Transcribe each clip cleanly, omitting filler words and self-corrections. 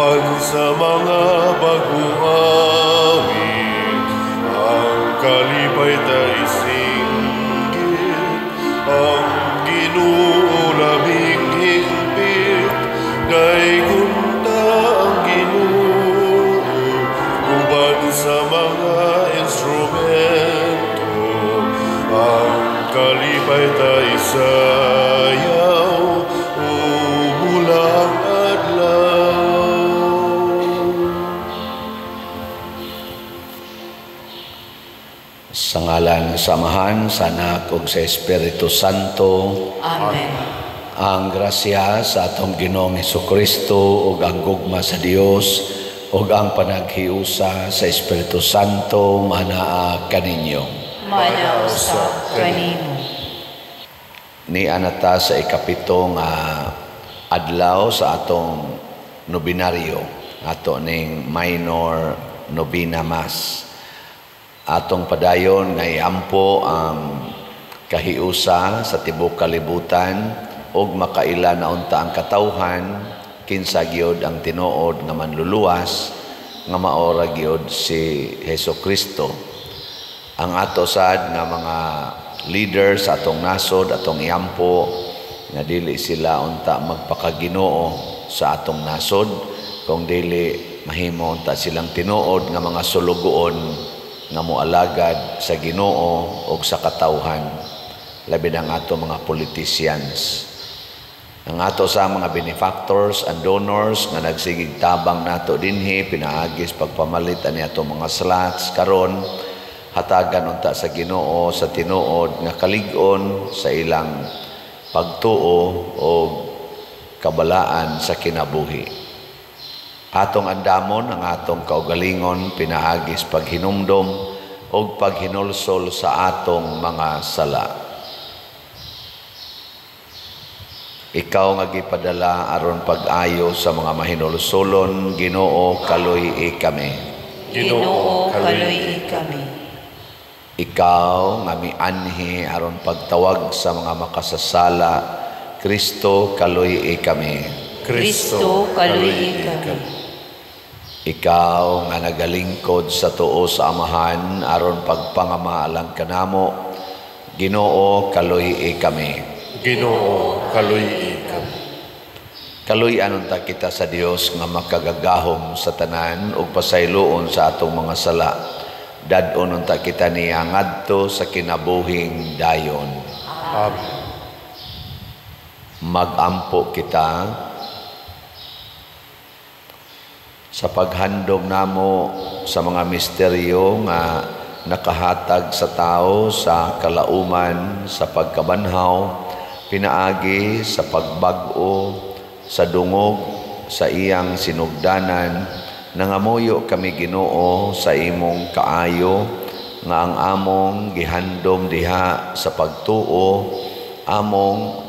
uban sa mga baguhangin, ang kalipay tayo singgit, ang Ginoo labing higpit, kay gunta ang Ginoo, uban sa mga instrumento, ang kalipay tayo sayaw, umulang adlaw. Sa ngalan ng Samahan, sa Anak ug sa Espiritu Santo. Amen. Ang grasya sa atong Ginoong Hesukristo ug ang gugma sa Dios ug ang panaghiusa sa Espiritu Santo manaa kaninyo. Manaw sa kanimo. Ni anata sa ikapitong adlaw sa atong nobinaryo, ato ning minor novena mass. Atong padayon nga iampo ang kahiusa sa tibuok kalibutan ug makaila na unta ang katawhan kinsa gyud ang tinuod nga manluluwas nga maora gyud si Hesukristo. Ang ato sad nga mga leaders atong nasod atong iampo nga dili sila unta magpakaginoo sa atong nasod kung dili mahimo unta silang tinuod nga mga sulugoon nga moalagad sa Ginoo o sa katawhan, labi ng ato mga politicians. Ang ato sa mga benefactors and donors nga nagsigig tabang nato dinhi pinaagis pagpamalit ani ato mga slots karon hatagan unta sa Ginoo sa tinuod nga kalig-on sa ilang pagtuo o kabalaan sa kinabuhi. Atong andamon ang atong kaugalingon pinaagis paghinumdom o paghinulsol sa atong mga sala. Ikaw nga gipadala aron pag-ayo sa mga mahinulsolon, Ginoo kaluy kami. Ginoo kaluy kami. Ikaw nga mianhi aron pagtawag sa mga makasasala, Kristo kaluy kami. Kristo kaluy kami. Ikaw nga nagalingkod sa tuo sa Amahan aron pagpangamaalang kanamo, Ginoo kaluy kami. Ginoo kaluy kami. Kaluy-an unta kita sa Dios nga makagagahom sa tanan ug pasayloon sa atong mga sala. Dad-on unta kita niya ngadto sa kinabuhing dayon. Amen. Magampo kita sa paghandog namo sa mga misteryo nga nakahatag sa tao sa kalauman, sa pagkabanhaw, pinaagi sa pagbag-o, sa dungog, sa iyang sinugdanan, nangamuyo kami Ginoo sa imong kaayo, nga ang among gihandom diha sa pagtuo, among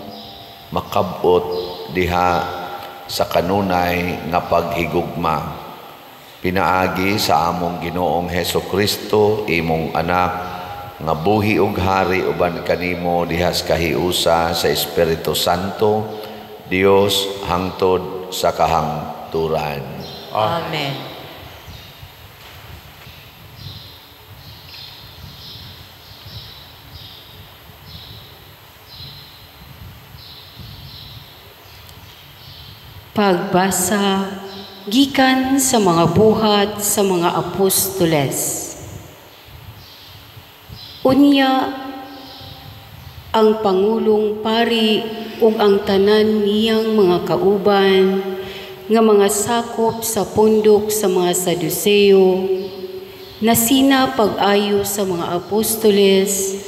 makabot diha sa kanunay nga paghigugma. Pinaagi sa among Ginoong Hesukristo, imong anak, nga buhi ug hari uban kanimo dihas kahiusa sa Espiritu Santo, Dios hangtod sa kahangturan. Amen. Pagbasa gikan sa mga buhat sa mga apostoles. Unya ang Pangulong Pari ug ang tanan niyang mga kauban nga mga sakop sa pundok sa mga Saduseo nasina pag-ayo sa mga apostoles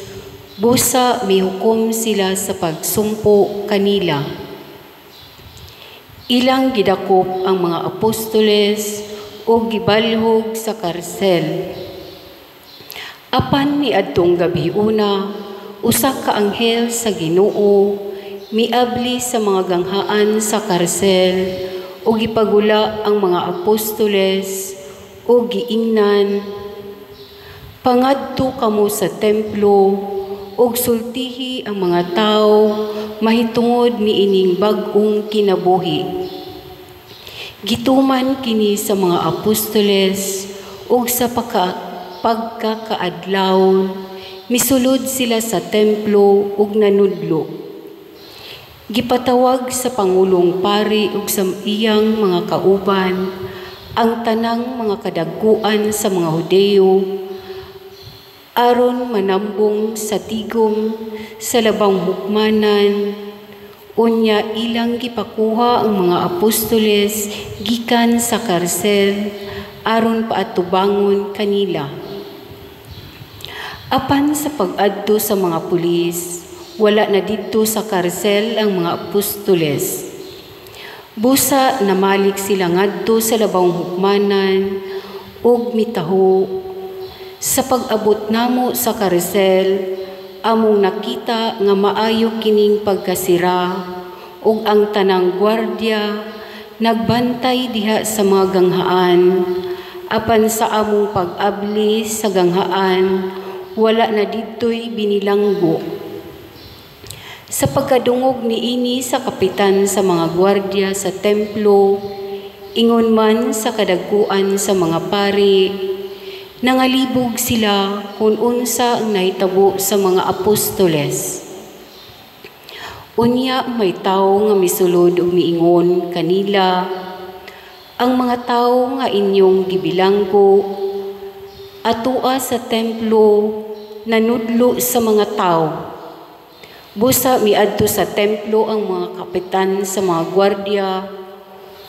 busa mihukom sila sa pagsumpo kanila. Ilang gidakop ang mga apostoles o gibalhog sa karsel. Apan niadtong gabi-una, usa ka anghel sa Ginoo miabli sa mga ganghaan sa karsel o gipagula ang mga apostoles o giingnan, "Pangadto kamo sa templo ug sultihi ang mga tao mahitungod niining bag-ong kinabuhi. Gituman kini sa mga apostoles ug sa pagkakaadlawon, misulod sila sa templo ug nanudlo. Gipatawag sa Pangulong Pari ug sa iyang mga kauban ang tanang mga kadagkuan sa mga Hudeo aron manambong sa tigom sa labang hukmanan. Unya ilang gipakuha ang mga apostoles gikan sa karsel aron paatubangon kanila. Apan sa pag-adto sa mga pulis, wala na didto sa karsel ang mga apostoles. Busa namalik sila ngadto sa labang hukmanan ug mitaho. Sa pag-abot namo sa karsel, among nakita nga maayo kining pagkasira ug ang tanang gwardiya nagbantay diha sa mga ganghaan. Apan sa among pag-abli sa ganghaan, wala na didto'y binilanggo. Sa pagkadungog niini sa kapitan sa mga gwardiya sa templo, ingon man sa kadagkuan sa mga pari, nangalibog sila kung unsa ang nahitabo sa mga apostoles. Unya may tawo nga misulod ug miingon kanila, ang mga tawo nga inyong gibilanggo atua sa templo nanudlo sa mga tawo. Busa miadto sa templo ang mga kapitan sa mga gwardiya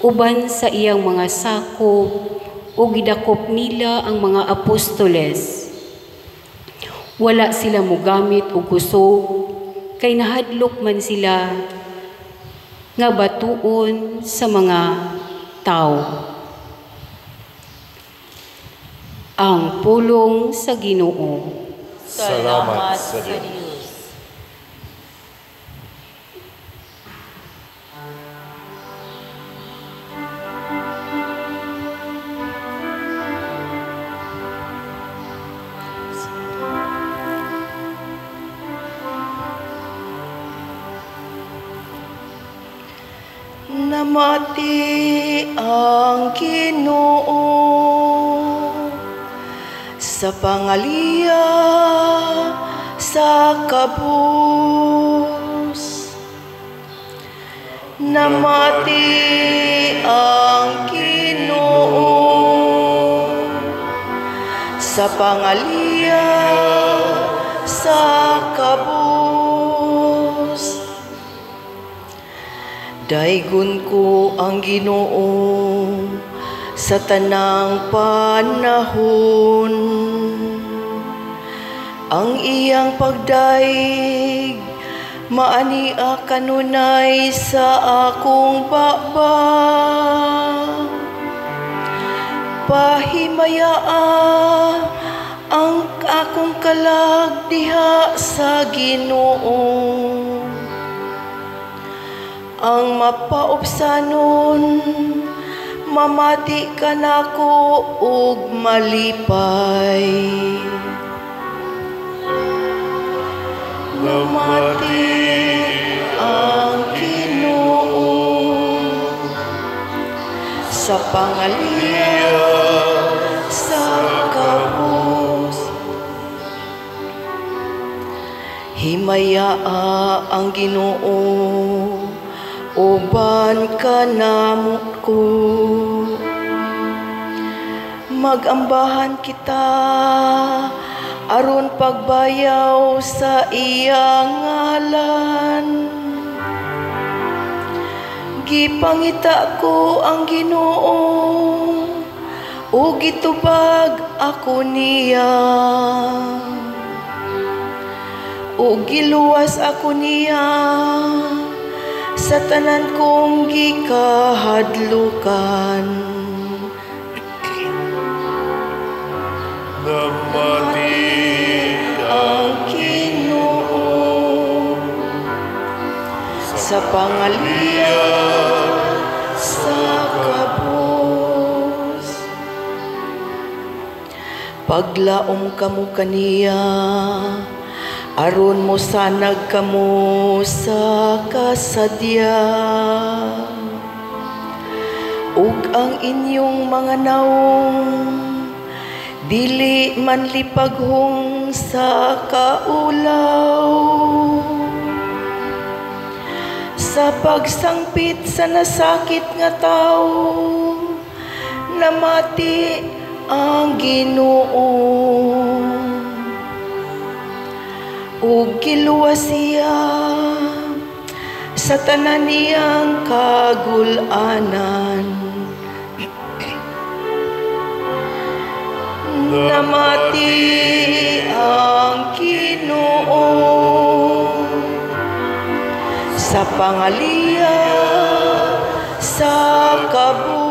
uban sa iyang mga sakop o gidakop nila ang mga apostoles. Wala sila mogamit og kusog kay nahadlok man sila nga batuon sa mga tao. Ang pulong sa Ginoo. Salamat sa Diyos. Namati ang Ginoo sa pangaliya sa kabus. Namati ang Ginoo sa pangaliya sa kabus. Daigon ko ang Ginoo sa tanang panahon. Ang iyang pagdaig maania kanunay sa akong baba. Pahimayaa ang akong kalag diha sa Ginoo. Ang mapaubsanon, mamati ka nako ug malipay. Namati ang Ginoo sa pangaliya sa kabus. Himayaa ang Ginoo uban ka namo ko. Magambahan kita aron pagbayaw sa iyang ngalan. Gipangita ko ang Ginoo ug gitubag ako niya. Ug giluwas ako niya sa tanan kong gikahadlukan. Namati Ang Ginoo sa pangaliya sa kabus. Paglaom kamo kaniya aron mo sanag kamo sa kasadya. ug ang inyong mga naong dili man lipaghong sa kaulaw. Sa pagsangpit sa nasakit nga tao, namati ang Ginoo. Ug giluwas siya sa tanan niyang kagul-anan. Namati ang Ginoo sa pangaliya sa kabus.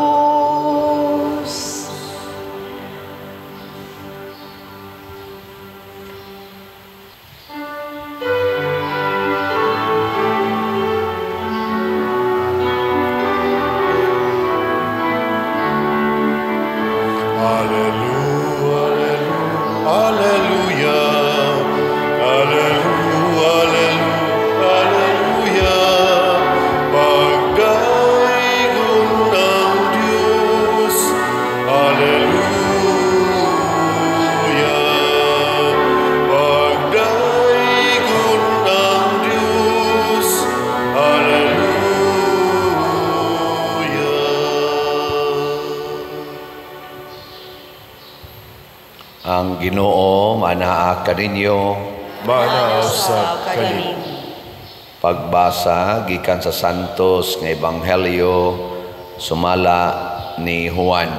Ang Ginoo manaa kaninyo. Manausab kani. Pagbasa gikan sa Santos nga Ebanghelyo sumala ni Juan.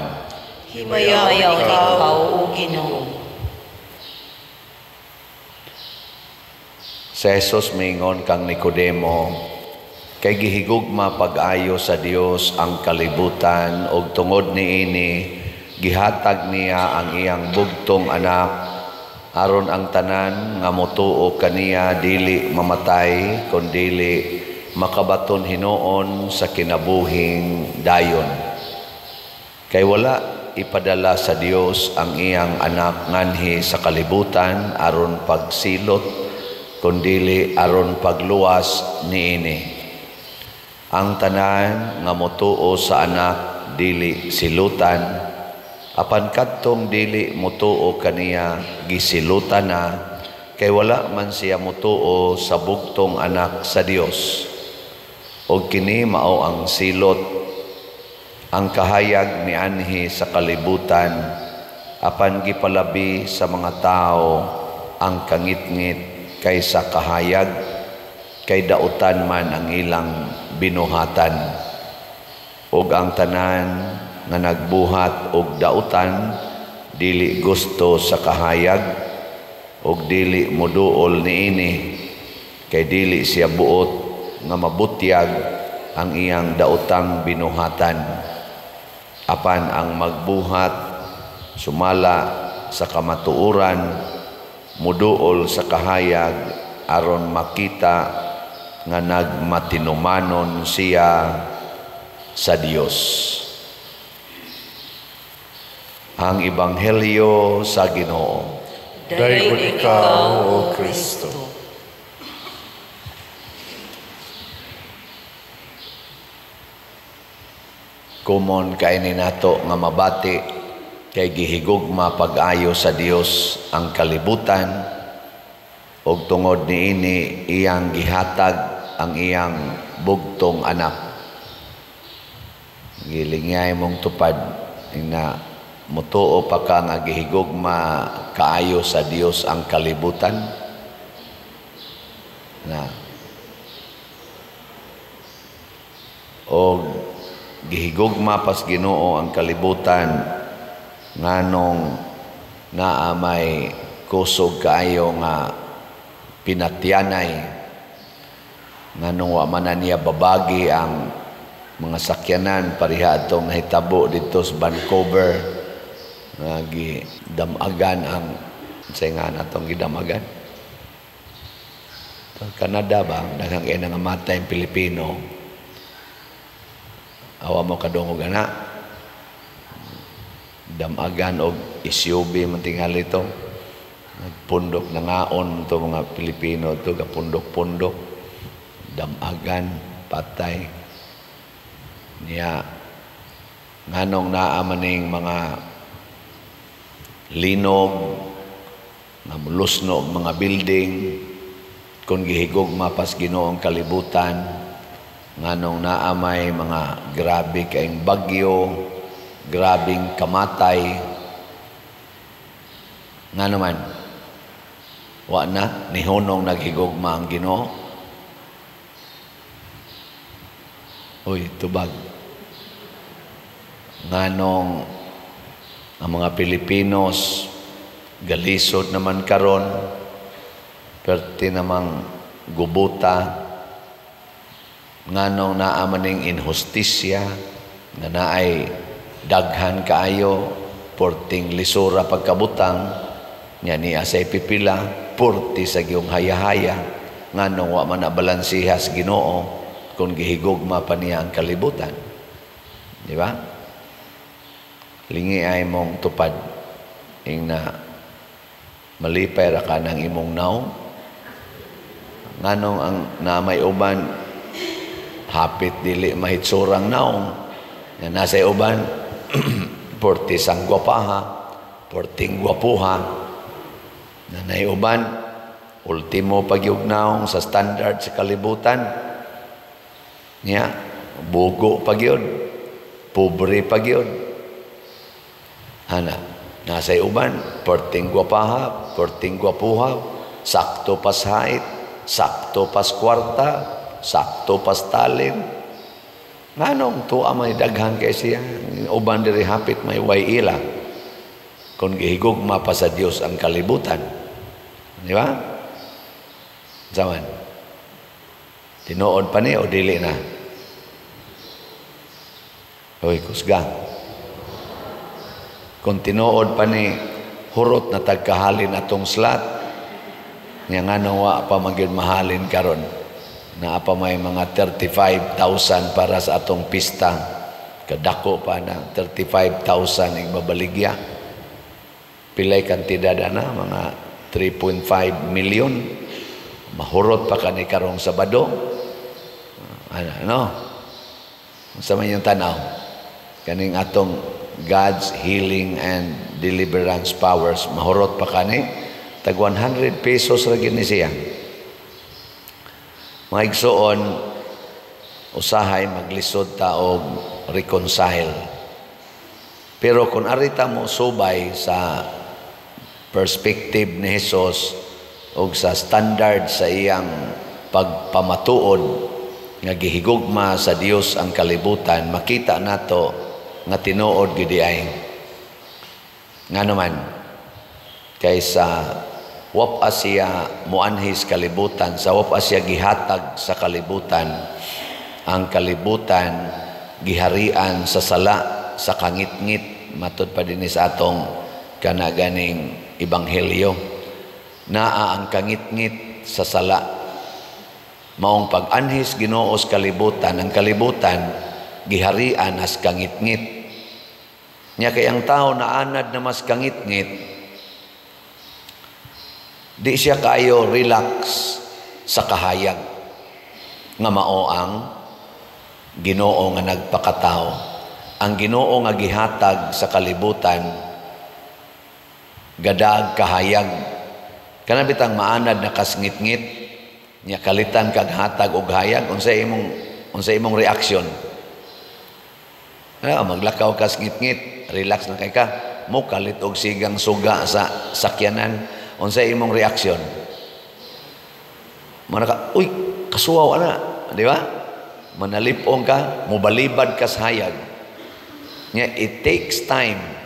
Himayaw ikaw, O Ginoo. Si Jesus mingon kang Nicodemo, kay gihigugma pag-ayo sa Dios ang kalibutan ug tungod niini gihatag niya ang iyang bugtong anak aron ang tanan nga motuo kaniya dili mamatay kundi makabaton hinuon sa kinabuhing dayon. Kay wala ipadala sa Dios ang iyang anak nganhi sa kalibutan aron pagsilot kundi aron pagluwas niini. Ang tanan nga motuo sa anak dili silutan, apan kadtong dili motuo kaniya gisilutan na, kay wala man siya motuo sa bugtong anak sa Dios. Og kini mao ang silot, ang kahayag ni anhi sa kalibutan, apan gipalabi sa mga tao ang kangitngit kaysa kahayag, kay dautan man ang ilang binuhatan. Og ang tanan nga nagbuhat og dautan dili gusto sa kahayag og dili moduol niini, kay dili siya buot nga mabutyag ang iyang daotang binuhatan. Apan ang magbuhat sumala sa kamatuoran muduol sa kahayag aron makita nga nagmatinumanon siya sa Dios. Ang Ebanghelyo sa Ginoo. Dayon ikaw, O Kristo. Kumon kaini nato nga mabati kay gihigugma pag-ayo sa Dios ang kalibutan og tungod niini iyang gihatag ang iyang bugtong anak. Gilingay mong tupad na mutuo pa ka nga gihigugma kaayo sa Dios ang kalibutan na o gihigugma pas Ginoo ang kalibutan nganong naamay kusog kaayo nga pinatyanay nganong wa man niya babagi ang mga sakyanan pariha atong nahitabo dito sa Vancouver nga gidamagan ang say nga natong gidamagan Canada ba daghang kay nangamatay ang Pilipino awa mo kadungog ana damagan og SUV man tingali to nagpundok na ngaon to mga Pilipino to gapundok-pundok damagan patay niya nganong naamaning mga linog, nga mulusno og mga building, kung gihigugma pas Ginoong kalibutan, nganong naamay mga grabe kaing bagyo, grabing kamatay, nga naman, wa na, nihunong naghigugma ang Ginoo. Uy, tubag. Nganong ang mga Pilipinos, galisod naman karon, perti namang gubuta, nganong naamaning inhustisya, nga naay daghan kaayo, porting lisura pagkabutang, nya niya sa ipipila, porti sa giyong haya-haya, nganong wa man nabalansihas Ginoo, kung gihigugma pa niya ang kalibutan. Di ba? Lingi ay mong tupad, ing na malipay ra ka ng imong naong, nganong ang namay uban, hapit dili mahitsurang naong, na nasa uban, porti sang gwapaha, porting gwapuha, na naiuban, ultimo pagyugnaong sa standard sa kalibutan, niya, bugo pagyod, pobre pagyod. Ana, nasa uban, porting gwapaha, porting gwapuha, sakto pas hait, sakto pas kwarta, sakto pas talin. Nganong tuwa may daghan kay siya, uban diri hapit may way ila, kung gihigugma pa sa Dios ang kalibutan. Di ba? Zaman. Tinuod pa ni o dili na? Hoy, kusga. Kung tinuod pa ni, hurot na tagkahalin atong slat, nga nga nawa pa magyud mahalin karon, na pa may mga 35,000 para sa atong pista, kadako pa na 35,000 igbabaligya. Pilay kantidad na, mga 3.5 million. Mahurot pa kani karong Sabado. Ano? Sa man yung tanaw? Kaning atong God's healing and deliverance powers. Mahurot pa kani. Tag 100 pesos ra gini siya. Mga igsoon, usahay maglisod ta og reconcile. Pero kung arita mo subay sa perspective ni Jesus o sa standard sa iyang pagpamatuod nga gihigugma sa Dios ang kalibutan, makita nato nga tinuod gid ay nga naman kaysa wap siya muanhis kalibutan, sa wap siya gihatag sa kalibutan, ang kalibutan giharian sa sala, sa kangit-ngit, matud pa din sa atong kanaganing Ebanghelyo, naa ang kangit-ngit sa sala. Maong pag-anhis Ginoo sa kalibutan, ang kalibutan giharian as kangit-ngit. Nya kay ang tao na anad na mas kangit-ngit, di siya kayo relax sa kahayag nga mao ang Ginoo nga nagpakatao. Ang Ginoo nga gihatag sa kalibutan gadag kahayag. Kana bitang maanad na kasngit-ngit, nya kalitan kag hatag og hayag, unsay imong reaksyon? Maglakaw kasngit-ngit, relax na kay ka, mo kalit og sigang suga sa sakyanan, unsay imong reaksyon? Manaka, uy, kasuwaw ana, di ba? Manalipong ka, mobalibad ka sa hayag. Nya it takes time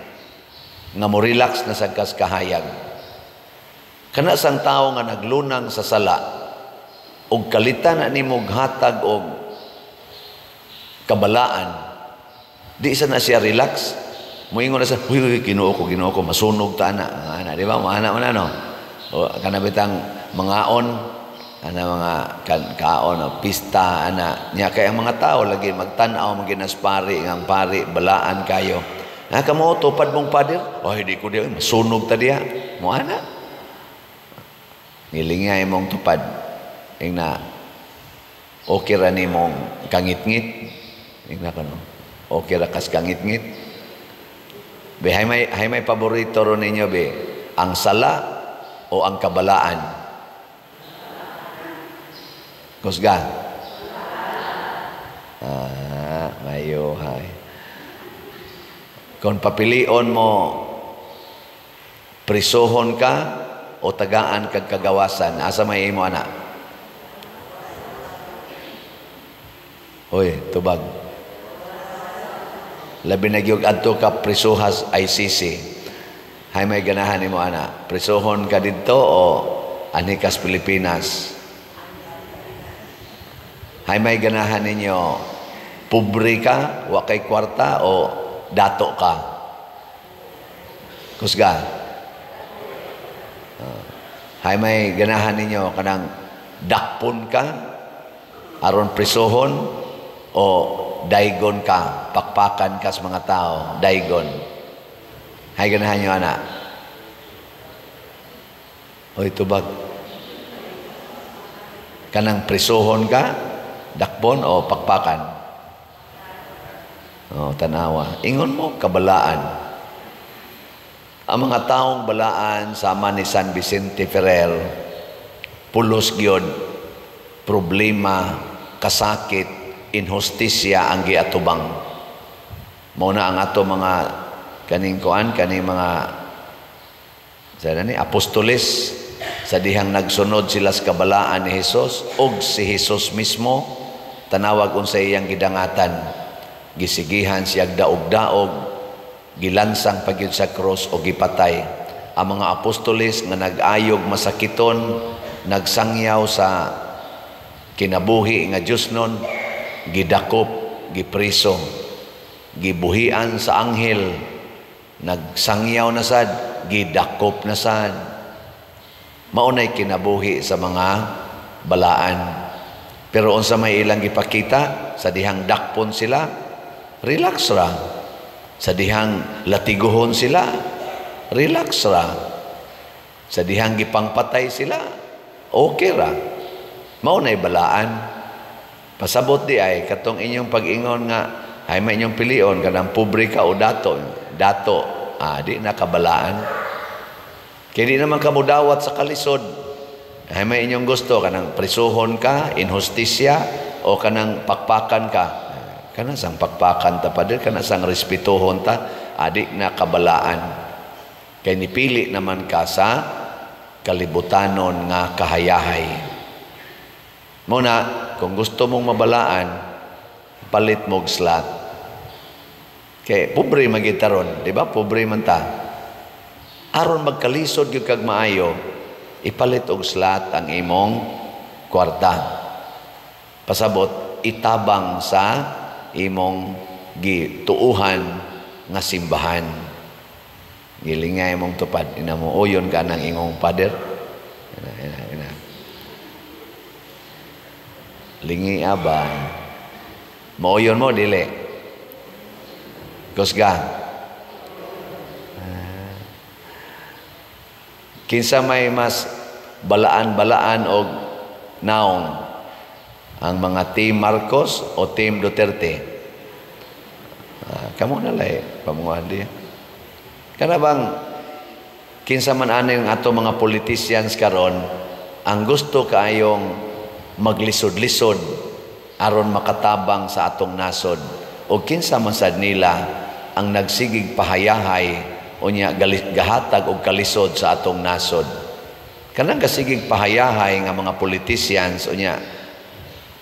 nga mo relax na sa kas kahayag. Kana sang tao nga naglunang sa sala og kalitan na nimog hatag og kabalaan, di sa na siya relax. Moingon na sa, uy, Ginoo ko, masunog ta ana. Ana, di ba? Maana man ano. O kana bitang mangaon, ana mga kaon o pista ana. Nya kay ang mga tao lagi magtan-aw maginaspari ang pari balaan kayo. Kamo tupad mong pader? Oh, hindi ko diya, masunog ta diya. Mo ana. Nilingay mong tupad. Ing na okay ra ni mong kangit-ngit. Ing na kano. Okay ra kas kangit-ngit. Be, hay may paborito ro ninyo, be. Ang sala o ang kabalaan? Kusga? Mayo, hay. Kung papilion mo, prisohon ka o tagaan kag kagawasan, asa may imo, anak? Hoy, tubag. Labi na gyud adto ka prisuhas ICC. Hay may ganahan nimo, ana. Prisuhon ka didto o anikas Pilipinas. Hay may ganahan ninyo pobre ka, wa kay kwarta o dato ka. Kusga. Hay may ganahan ninyo kanang dakpon ka aron prisuhon o daigon ka, pakpakan ka sa mga tao, daigon. Hay ganahan nyo, anak. Hoy, tubag. Kanang prisuhon ka, dakpon o pakpakan. O, tanawa. Ingon mo, kabalaan. Ang mga taong balaan sama ni San Vicente Ferrer, pulos gyud, problema, kasakit, inhustisya ang giatubang. Muna ang ato mga kaning mga apostoles sa dihang nagsunod sila sa kabalaan ni Hesus ug si Hesus mismo tanawag unsay iyang gidangatan, gisigihan siyag daog-daog, gilansang pagyud sa krus o gipatay. Ang mga apostoles nga nag-ayog masakiton, nagsangyaw sa kinabuhi nga Dios nun, gidakop, gipriso, gibuhian sa anghel, nagsangyaw na sad, gidakop na sad. Maunay kinabuhi sa mga balaan. Pero unsa may ilang gipakita, sa dihang dakpon sila, relax ra. Sa dihang latiguhon sila, relax ra. Sa dihang gipangpatay sila, okay ra. Maunay balaan. Pasabot di ay katong inyong pag-ingon nga ay may inyong pilion kanang pobre ka o dato. Di nakabalaan. Kaya di naman kamudawat sa kalisod. Ay may inyong gusto kanang prisuhon ka, inhustisya o kanang pakpakan ka. Kana sang pakpakan ta pader, kana sang respetuhon ta, di nakabalaan. Kaya nipili naman ka sa kalibutanon nga kahayahay. Muna, kung gusto mong mabalaan, palit mo slot. Kaya pobre magitaron, di ba? Pobre man ta. Aron magkalisod yung kag maayo, ipalit og slot ang imong kwarta. Pasabot, itabang sa imong gituuhan nga simbahan. Gilingay mong tupad. Ina mo, uyon ka ng imong pader. Ina. Lingi abang. Mauyon mo, dili. Kusga. Kinsa may mas balaan-balaan o naong ang mga Team Marcos o Team Duterte? Kamu na lai, pamunguhan di. Kana bang kinsa man aning ato mga politicians karon ang gusto kaayong maglisod-lisod aron makatabang sa atong nasod o kinsa man sad nila ang nagsigig pahayahay unya gahatag og kalisod sa atong nasod. Kanang kasigig pahayahay nga mga politicians unya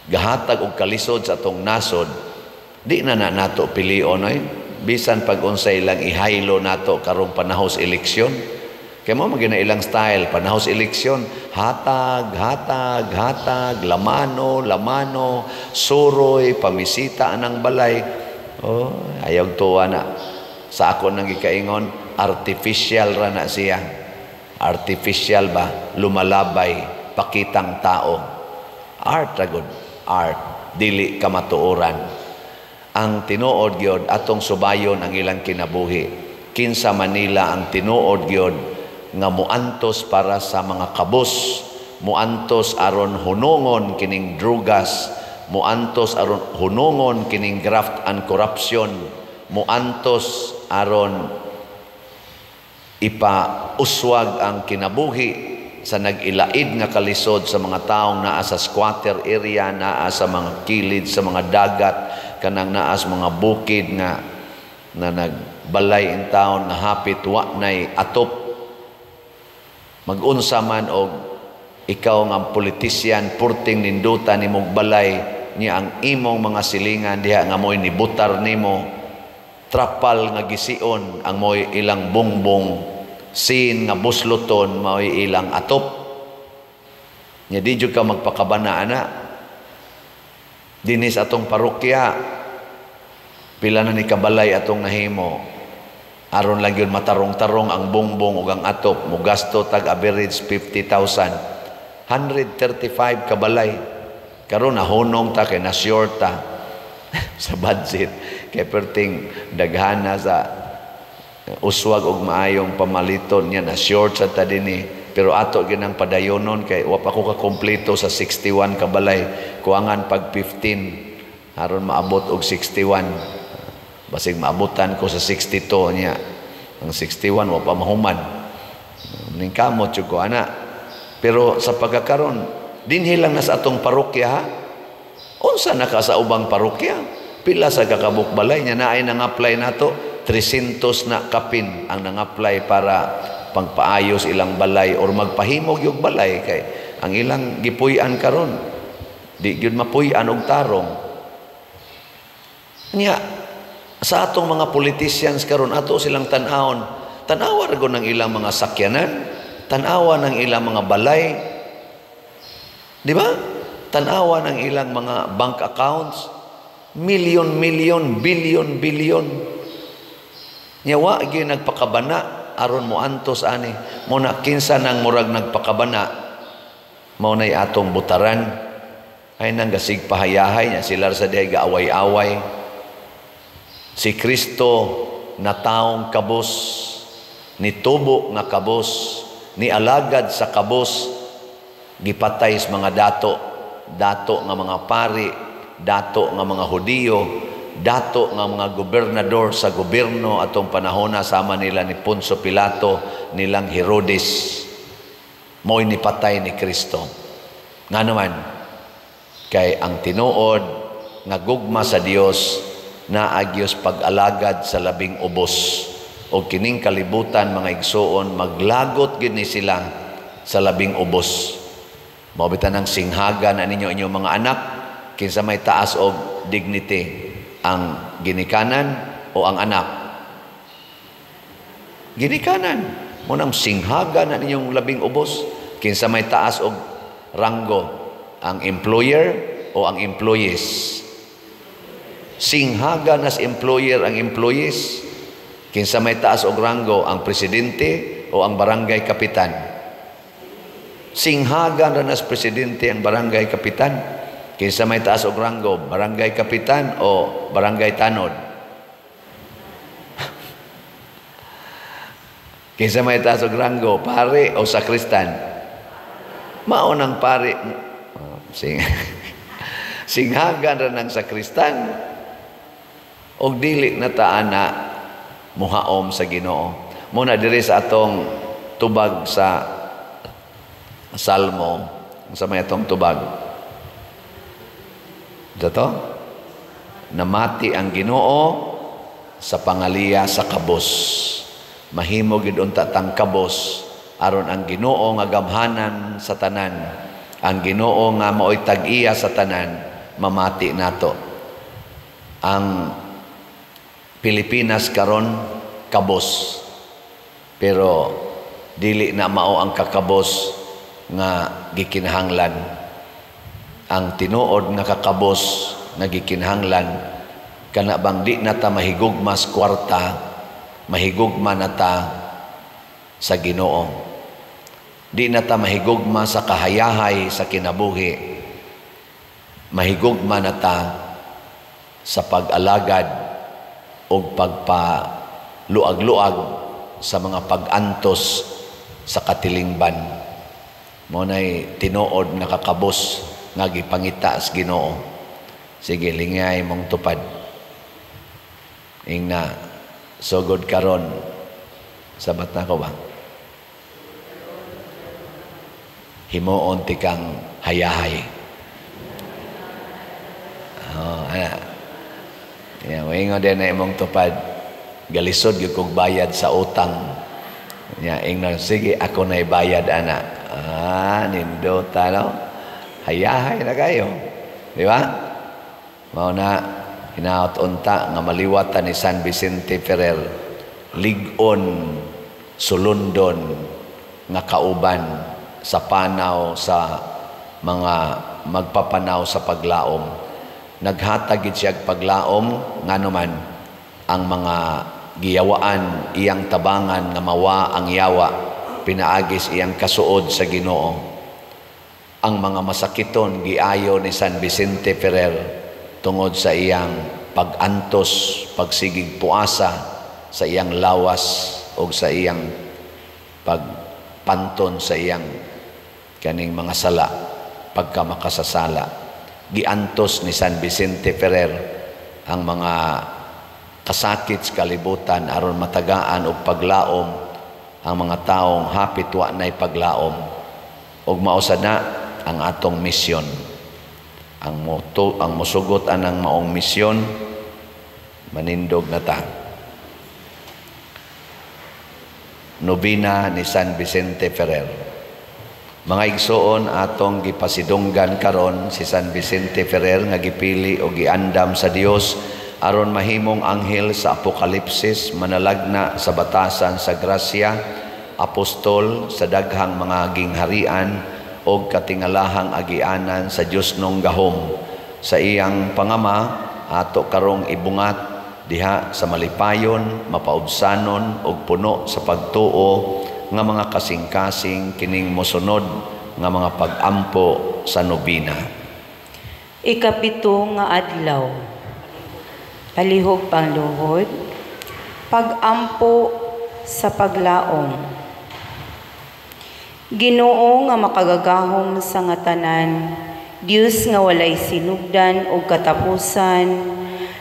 gahatag og kalisod sa atong nasod, di na nato pilion oy bisan pag unsay lang ihaylo nato karong panahos eleksyon. Kaya mo magina ilang style, panahos eleksyon, hatag, lamano, suroy, pamisita anang balay. Oh, ayaw tuwa na. Sa ako nang ikaingon, artificial ra na siya. Artificial ba? Lumalabay, pakitang tao. Art ra gud, art, dili kamatuoran. Ang tinuod gyud atong subayon ang ilang kinabuhi. Kinsa Manila ang tinuod gyud nga muantos para sa mga kabos, muantos aron hunungon kining drugas, muantos aron hunungon kining graft and corruption, muantos aron ipauswag ang kinabuhi sa nag-ilaid nga kalisod sa mga taong naa sa squatter area, naa sa mga kilid, sa mga dagat, kanang naa sa mga bukid nga na nagbalay in taon nga hapit wa nay atop. Mag-unsa man og ikaw nga politisyan purting ninduta nimong balay niya ang imong mga silingan diha nga mo'y nibutar nimo, trapal nga gision ang mo'y ilang bongbong, sin nga busluton mo'y ilang atop. Nya di jud ka magpakabana ana. Dinis atong parokya, pila na ni kabalay atong nahimo, aron lang yun matarong-tarong ang bongbong ug ang atop, mugasto tag average 50,000, 135 kabalay. Karon nahunong ta kay na-short ta sa budget, kay perting daghana sa uswag og maayong pamaliton niya, na-short sa ta dinhi. Pero ato ginang padayonon kay wa pa ko kakompleto sa 61 kabalay, kuangan pag 15 aron maabot og 61. Basig maabutan ko sa 62 niya. Ang 61 wa pa mahuman. Ning kamot jud ko ana. Pero sa pagkakaron dinhi lang na sa atong parokya ha. Unsa na ka sa ubang parokya? Pila sa kakabuk balay nya naay nang apply nato 300 na kapin ang nang-apply para pangpaayos ilang balay or magpahimog yung balay kay ang ilang gipuy-an karon di gyud mapuy-an og tarong niya. Sa atong mga politicians karon ato silang tan-awon, tan-awa ra ng ilang mga sakyanan, tan-awa ng ilang mga balay, di ba? Tan-awa ng ilang mga bank accounts, milyon, bilyon. Nyawa gyud nagpakabana aron mo antos ani mo na kinsa nang murag nagpakabana mao nay atong butaran ay nang gasig pahayahay niya sila sa diay gaaway-away. Si Kristo na taong kabos, nitubo nga kabos, ni alagad sa kabos, gipatay sa mga dato nga mga pari, dato nga mga Hudiyo, dato nga mga gobernador sa gobyerno atong panahon na sama nila ni Poncio Pilato, nilang Herodes. Mo'y nipatay ni Kristo. Nga naman, kay ang tinuod nga gugma sa Dios na agyos pag-alagad sa labing ubos o kining kalibutan mga igsoon maglagot gid ni sila sa labing ubos. Mabitan ang singhaga na ninyo inyong mga anak kinsa may taas og dignity, ang ginikanan o ang anak? Ginikanan. Munang singhaga na ninyong labing ubos. Kinsa may taas og ranggo, ang employer o ang employees? Singhaga nas employer ang employees. Kinsa may taas og ranggo, ang presidente o ang barangay kapitan? Singhaga na nas presidente ang barangay kapitan. Kinsa may taas og ranggo, barangay kapitan o barangay tanod? Kinsa may taas og ranggo, pare o sakristan? Maunang pare. Singhagan ra ng sakristan. Og dili na taana muhaom sa Ginoo. Muna diri sa atong tubag sa Salmo, sa may atong tubag. Dato, namati ang Ginoo sa pangaliya sa kabos. Mahimo gid unta tang kabos aron ang Ginoo nga gamhanan sa tanan, ang Ginoo nga maoy tag-iya sa tanan, mamati nato. Ang Pilipinas karon kabos, pero dili na mao ang kakabos nga gikinahanglan. Ang tinuod nga kakabos nga gikinahanglan kana bang di na ta mahigugma sa kwarta, mahigugma na ta sa Ginoo. Di na ta mahigugma sa kahayahay sa kinabuhi, mahigugma na ta sa pag-alagad o pagpaluag-luag sa mga pag-antos sa katilingban. Mo nay tinuod nga kakabos nga gipangita sa Ginoo. Sige, lingay mong tupad. Ingna, sugod karon. Sabat na ko ba? Himuon ti kang hayahay. Ana. Yan, ingon din na imong tupad. Galisod yung kong bayad sa utang. Yan, ingon, sige, ako na ibayad, ana. Nindota, no? Hayahay na kayo. Di ba? Mauna, hinaot-unta nga maliwatan ni San Vicente Ferrer, ligon, sulundon, nga kauban sa panaw sa mga magpapanaw sa paglaom. Naghatagid siya paglaom, nga naman, ang mga giyawaan, iyang tabangan, nga mawa ang yawa, pinaagis iyang kasuod sa Ginoo. Ang mga masakiton, giayo ni San Vicente Ferrer, tungod sa iyang pag-antos, pagsigig puasa, sa iyang lawas, o sa iyang pagpanton sa iyang kaning mga sala, pagka makasasala. Giantos ni San Vicente Ferrer ang mga kasakit sa kalibutan aron matagaan og paglaom ang mga taong hapit wa nay paglaom, og mausad na ang atong misyon. Ang musugot anang maong misyon, manindog na ta. Nobina ni San Vicente Ferrer. Mga igsoon, atong gipasidunggan karon si San Vicente Ferrer nga gipili o giandam sa Dios aron mahimong anghel sa Apokalipsis, manalagna sa batasan sa grasya, apostol sa daghang mga gingharian, o katingalahang agianan sa Diyos nung gahom. Sa iyang pangama, ato karong ibungat diha sa malipayon, mapaubsanon, o puno sa pagtuo nga mga kasing-kasing kining mosunod nga mga pag-ampo sa nobina. Ikapito nga adlaw. Palihog pangluhod. Pag-ampo sa paglaom. Ginoo nga makagagahom sa nga tanan, Dios nga walay sinugdan o katapusan,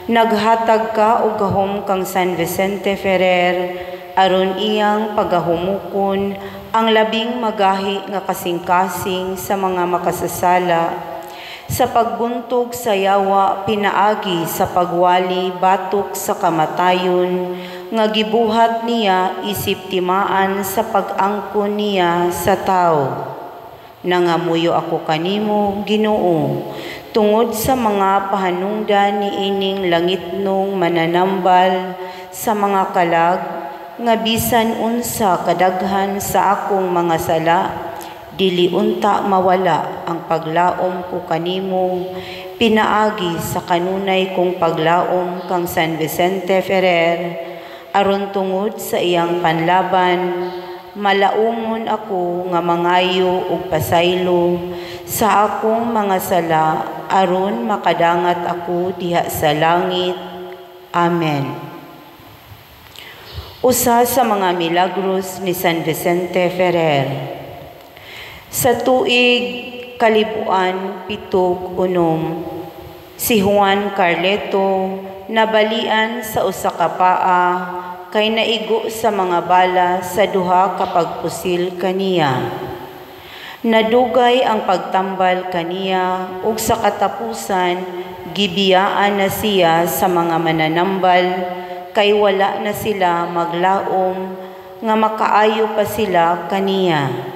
naghatag ka og gahom kang San Vicente Ferrer, aron iyang pagahumukon ang labing magahi nga kasing-kasing sa mga makasasala, sa pagbuntog sa yawa pinaagi sa pagwali batok sa kamatayon, nga gibuhat niya isip timaan sa pag-angkon niya sa tao. Nangamuyo ako kanimo, Ginoo, tungod sa mga pahanungdan ni ining langitnong mananambal sa mga kalag, nga bisan unsa kadaghan sa akong mga sala, dili unta mawala ang paglaom ko kanimo, pinaagi sa kanunay kong paglaom kang San Vicente Ferrer, aron tungod sa iyang panlaban, malaumon ako nga mangayo ug pasaylo sa akong mga sala, aron makadangat ako diha sa langit. Amen. Usa sa mga milagros ni San Vicente Ferrer. Sa tuig kalibuan 7-6, si Juan Carleto nabalian sa usa ka paa kay naigo sa mga bala sa duha ka pagpusil kaniya. Nadugay ang pagtambal kaniya ug sa katapusan gibiyaan na siya sa mga mananambal kay wala na sila maglaom nga makaayo pa sila kaniya.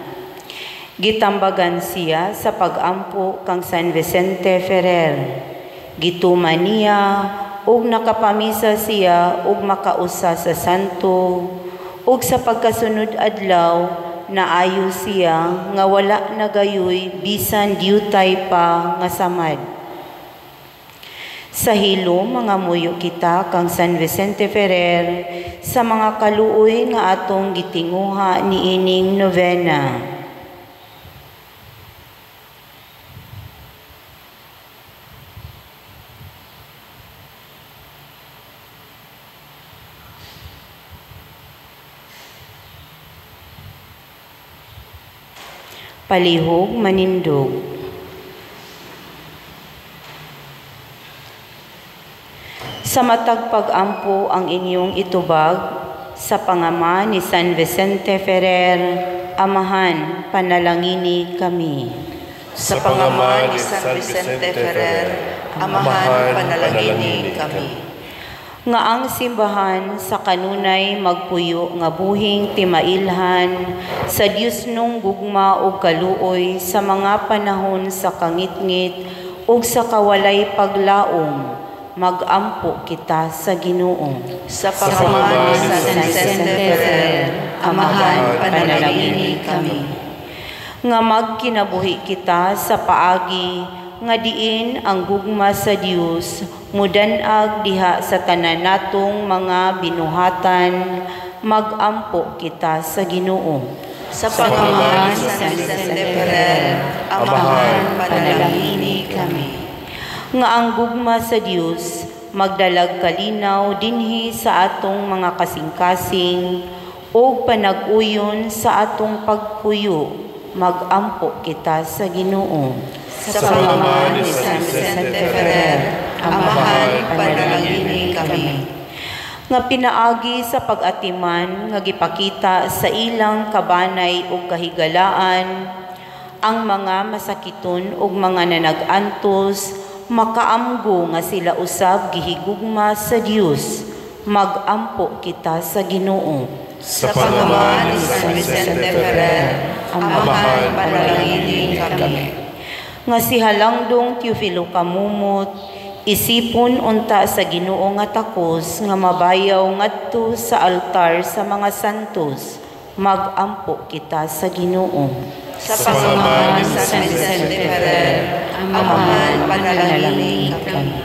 Gitambagan siya sa pag-ampo kang San Vicente Ferrer. Gituman niya ug nakapamisa siya ug makausa sa santo, ug sa pagkasunod adlaw naayo siya nga wala nagayoy bisan diutay pa nga samad. Sa hilo mga muyo kita kang San Vicente Ferrer sa mga kaluoy nga atong gitinguha ni ining novena. Palihog manindog. Sa matag pag-ampo ang inyong itubag, sa pangama ni San Vicente Ferrer, Amahan, panalangini kami. Sa pangama ni San Vicente Ferrer, Amahan, panalangini kami. Nga ang simbahan sa kanunay magpuyo nga buhing timailhan sa Dios nung gugma o kaluoy sa mga panahon sa kangitngit o sa kawalay paglaom, mag-ampo kita sa Ginoo. Sa pangama ni San Vicente Ferrer, Amahan, panalangini kami. Nga magkinabuhi kita sa paagi nga diin ang gugma sa Dios mudanag diha sa tanan natong mga binuhatan, mag-ampo kita sa Ginoo. Sa pangama ni San Vicente Ferrer, Amahan, panalangini kami. Nga ang gugma sa Dios magdalag kalinaw dinhi sa atong mga kasing-kasing o panag-uyon sa atong pagpuyo, mag-ampo kita sa Ginoo. Sa pangama ni San Vicente Ferrer, Amahan, panalangini kami. Nga pinaagi sa pag-atiman nga gipakita sa ilang kabanay ug kahigalaan ang mga masakiton ug mga nanag-antos, makaamgo nga sila usab gihigugma sa Dios, mag-ampo kita sa Ginoo. Sa pangama ni San Vicente Ferrer, Amahan, panalangini kami. Nga si Halangdong Teofilo Kamumot, isipon unta sa Ginoo nga takos nga mabayaw ngadto sa altar sa mga santos, mag-ampo kita sa Ginoo. Sa pangama ni San Vicente Ferrer, Amahan, panalangini kami.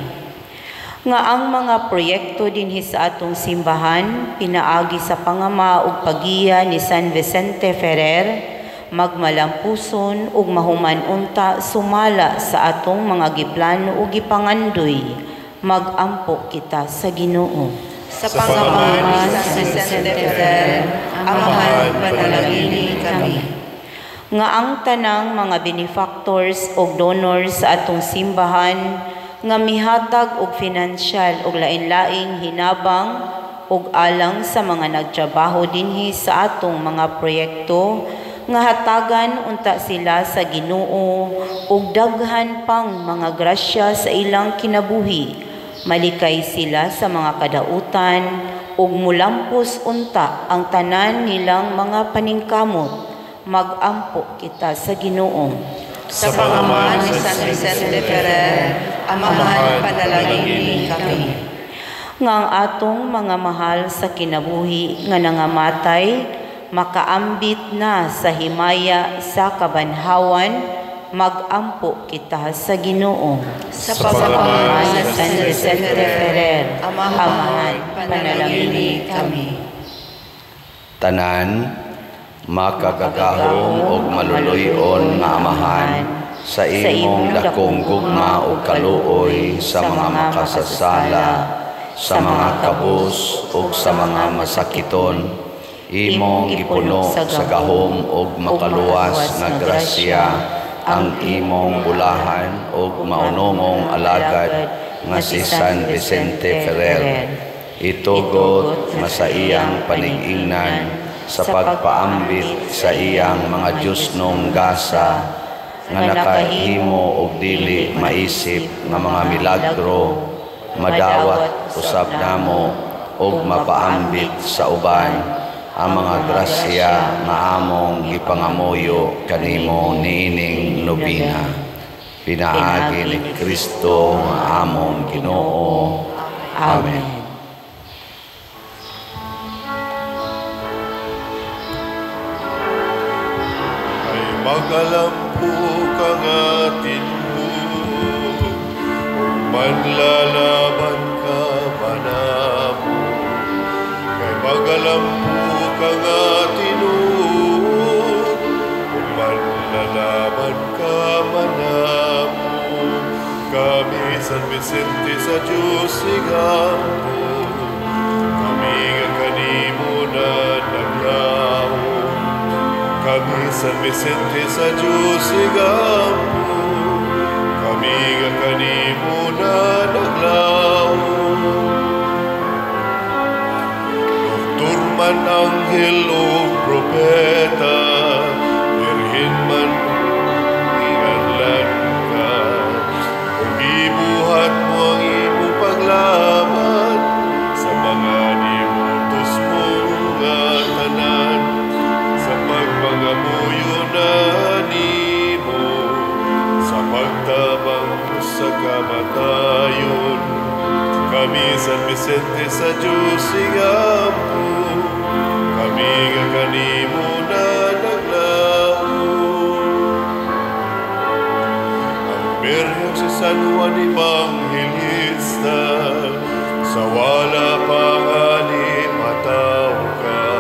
Nga ang mga proyekto dinhi sa atong simbahan pinaagi sa pangama ug pagiya ni San Vicente Ferrer, magmalampuson ug mahuman unta sumala sa atong mga giplano ug gipangandoy, mag-ampo kita sa Ginoo. Sa pangama ni San Vicente Ferrer, Amahan, panalangini kami. Nga ang tanang mga benefactors ug donors sa atong simbahan nga mihatag og pinansyal ug lain-laing hinabang ug alang sa mga nagtrabaho dinhi sa atong mga proyekto, nga hatagan unta sila sa Ginoo ug daghan pang mga grasya sa ilang kinabuhi, malikay sila sa mga kadautan ug mulampos unta ang tanan nilang mga paningkamot, mag-ampo kita sa Ginoo. Sa pangama ni San Vicente Ferrer, Amahan, panalangini kami. Nga ang atong mga mahal sa kinabuhi nga nangamatay, makaambit na sa himaya sa kabanhawan, mag-ampo kita sa Ginoo. Sa pangama ni San Vicente Ferrer, Amahan, panalangini kami. Tanan, makagagahom ug maluluyon nga Amahan, sa imong dakong gugma ug kaluoy sa mga makasasala, sa mga kabus ug sa mga masakiton, imong gipuno sa gahom ug makaluwas nga grasya ang imong bulahan ug maunongong alagad nga si San Vicente Ferrer. Itugot sa iyang panig-ingnan sa pagpaambit sa iyang mga Diyosnong gasa nga nakahimo og dili maisip nga mga milagro, madawat usab namo og mapaambit sa uban ang mga grasya nga among gipangamuyo kanimo niining nobina. Pinaagi ni Kristo nga among Ginoo. Amen. Ay magalampo ka nga tinuod, o manlalaban ka manamo. Ay magalampo ka nga tinuod, o manlalaban ka manamo. Kami San Vicente sa Diyos igampo, kami nga kanimo na naglaho. Kami San Vicente sa Diyos igampo, kami nga kanimo na naglaho. anghel o propeta, birhen man iadlan ka, kung gibuhat mo ang imong paglaban, sa mga nimutos mo nga tanan, sa pagpangamuyo na nimo, sa pagtabang sa kamatayon, kami San Vicente sa Diyos igampo, kami nga kanimo na naglaho. Ang Birheng si San Juan Evangelista, sa wala pangali mataw ka,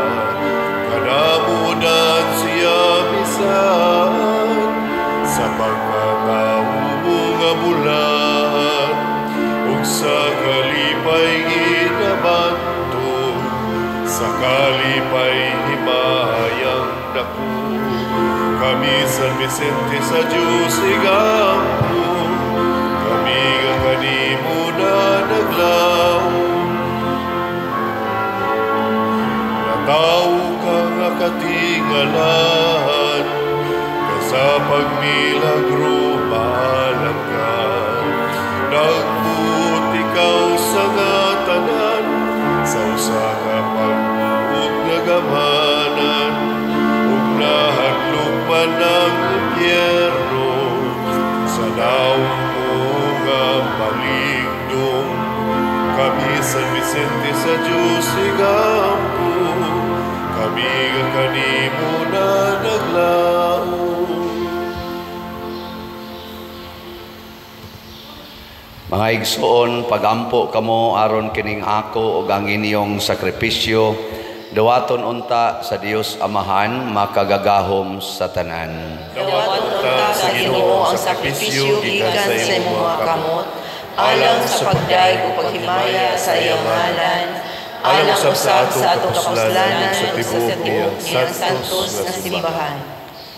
kanamudan siya misan, sa pagkatao mo nga bulan, ug sa kalipay ginabantog, sa kalipay himayang dako, kami San Vicente sa Diyos igampo, kami nga kanimo na naglaho. Nataw ka nga katingalahan, sa pagmilagro maalam ka, nagbuot ikaw sa ngatanan, sa usa ka pagbuot nga gamanan, ug nahadlok man ang impyerno, sa naong mo nga maligdong, kami San Vicente sa Diyos igampo, kami nga kanimo na naglaho. Mga igsoon, pagampo kamo aron kining ako ug ang inyong sakripisyo, dawaton unta sa Dios Amahan makagagahom sa tanan. Dawaton unta sa Ginoo ang sakripisyo gikan sa imong mga kamot, alang sa pagdaig o paghimaya sa iyang ngalan, alang usab sa atong kapuslanan sa tibuok niyang santos nga simbahan.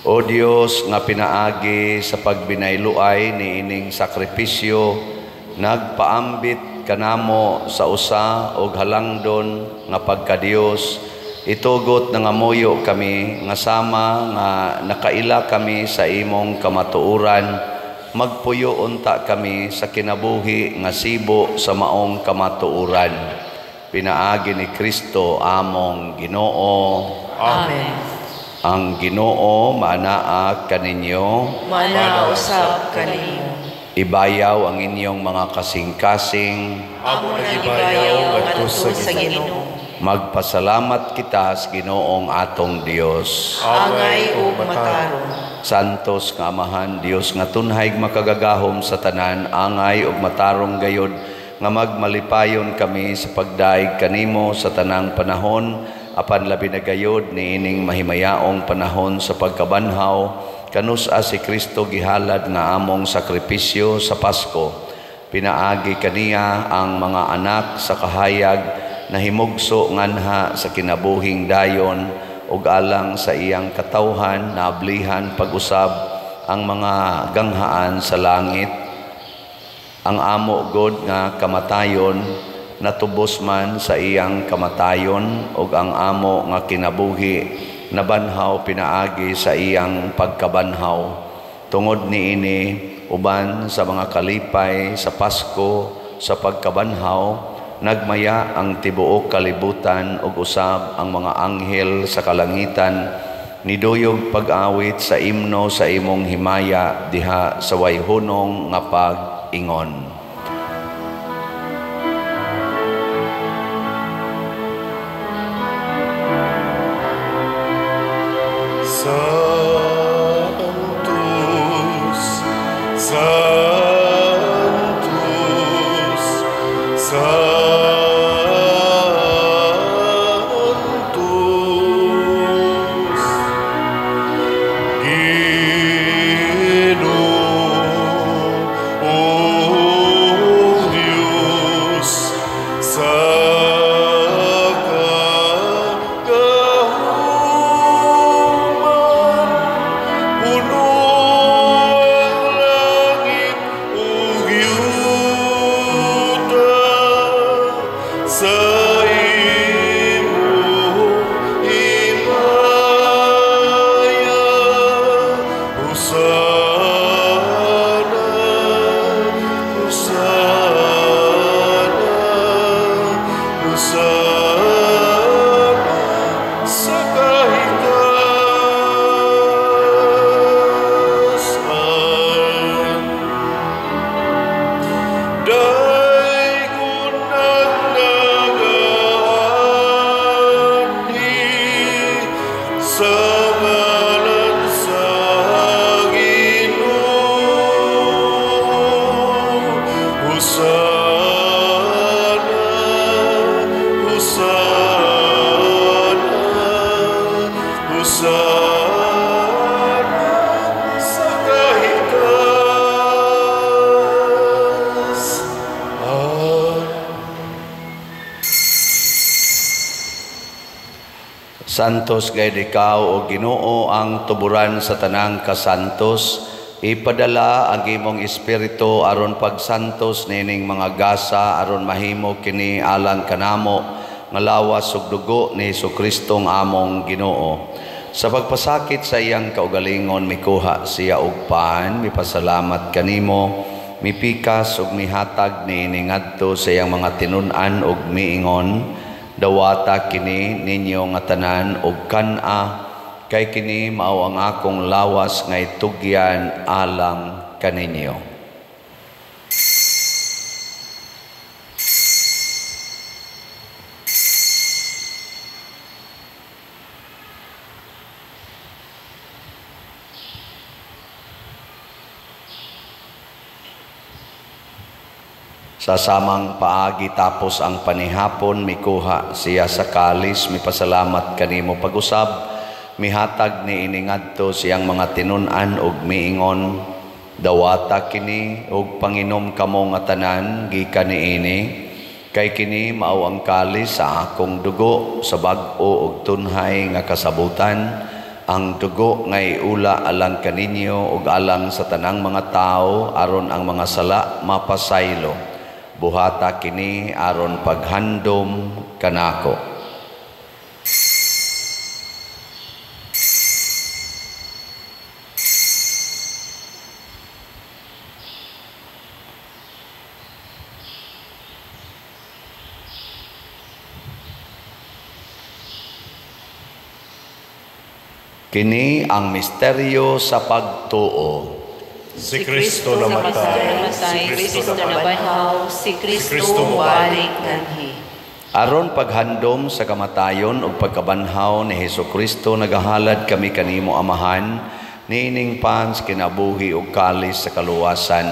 O Dios nga pinaagi sa pagbinayluay ni ining sakripisyo, nagpaambit kanamo sa usa og halangdon nga pagka-Dios, itugot na nga moyo kami nga sama nga nakaila kami sa imong kamatuoran, magpuyo unta kami sa kinabuhi nga sibo sa maong kamatuoran. Pinaagi ni Kristo among Ginoo. Amen. Ang Ginoo manaa kaninyo, Manaa usab kanimo. ibayaw ang inyong mga kasing-kasing, Amo na gibayaw ngadto sa Ginoo. magpasalamat kita sa Ginoong atong Dios. Angay ug matarong. Santos nga Amahan, Dios nga tunhay makagagahom sa tanan, angay ug matarong gayod nga magmalipayon kami sa pagdaig kanimo sa tanang panahon, apan labi na gayod ni ining mahimayaong panahon sa pagkabanhaw, kanus-a si Kristo gihalad nga among sakripisyo sa Pasko. Pinaagi kaniya ang mga anak sa kahayag na himugso nganha sa kinabuhing dayon, ug alang sa iyang katawhan naablihan pag-usab ang mga ganghaan sa langit. Ang amo God nga kamatayon natubos man sa iyang kamatayon, ug ang amo nga kinabuhi nabanhaw pinaagi sa iyang pagkabanhaw. Tungod niini uban sa mga kalipay sa Pasko sa pagkabanhaw, nagmaya ang tibuok kalibutan ug usab ang mga anghel sa kalangitan, niduyog pag-awit sa imno sa imong himaya diha sa wayhunong nga pag-ingon. Sanctus, Sanctus, Sanctus, Ginoong Diyos sa sa imo sa kahitasan. Daig unang nagaanhi sa ngalan sa Ginoo. Hosana, Hosana, Hosana sa kahitasan. Santos gayud ikaw o Ginoo ang tuburan sa tanang kasantos. Ipadala ang imong espiritu aron pagsantos nining mga gasa aron mahimo kini alang kanamo nga lawas ug dugo ni Hesukristo nga among Ginoo. Sa pagpasakit sa iyang kaugalingon mikuha siya og paan, mipasalamat kanimo, mipikas ug mihatag niini ngadto sa iyang mga tinun-an ug miingon, dawata kini ninyo nga tanan ug kan-a, kay kini mao ang akong lawas nga itugyan alang kaninyo. Sa samang paagi tapos ang panihapon, mikuha siya sa kalis, mipasalamat kanimo pag-usab, mihatag ni iningadto siyang mga tinun-an ug miingon, dawata kini ug panginom kamo nga tanan gikan niini, kay kini mao ang kalis sa akong dugo sa bag-o ug tunhay nga kasabutan, ang dugo nga iula alang kaninyo ug alang sa tanang mga tao aron ang mga sala mapasaylo. Buhata kini aron paghandom kanako. Kini ang misteryo sa pagtuo. Si Kristo namatay, si Kristo nabanhaw, si Kristo mubalik nganhi. Aron paghandom sa kamatayon ug pagkabanhaw ni Hesukristo, nagahalad kami kanimo Amahan, niining pans kinabuhi ug kalis sa kaluwasan.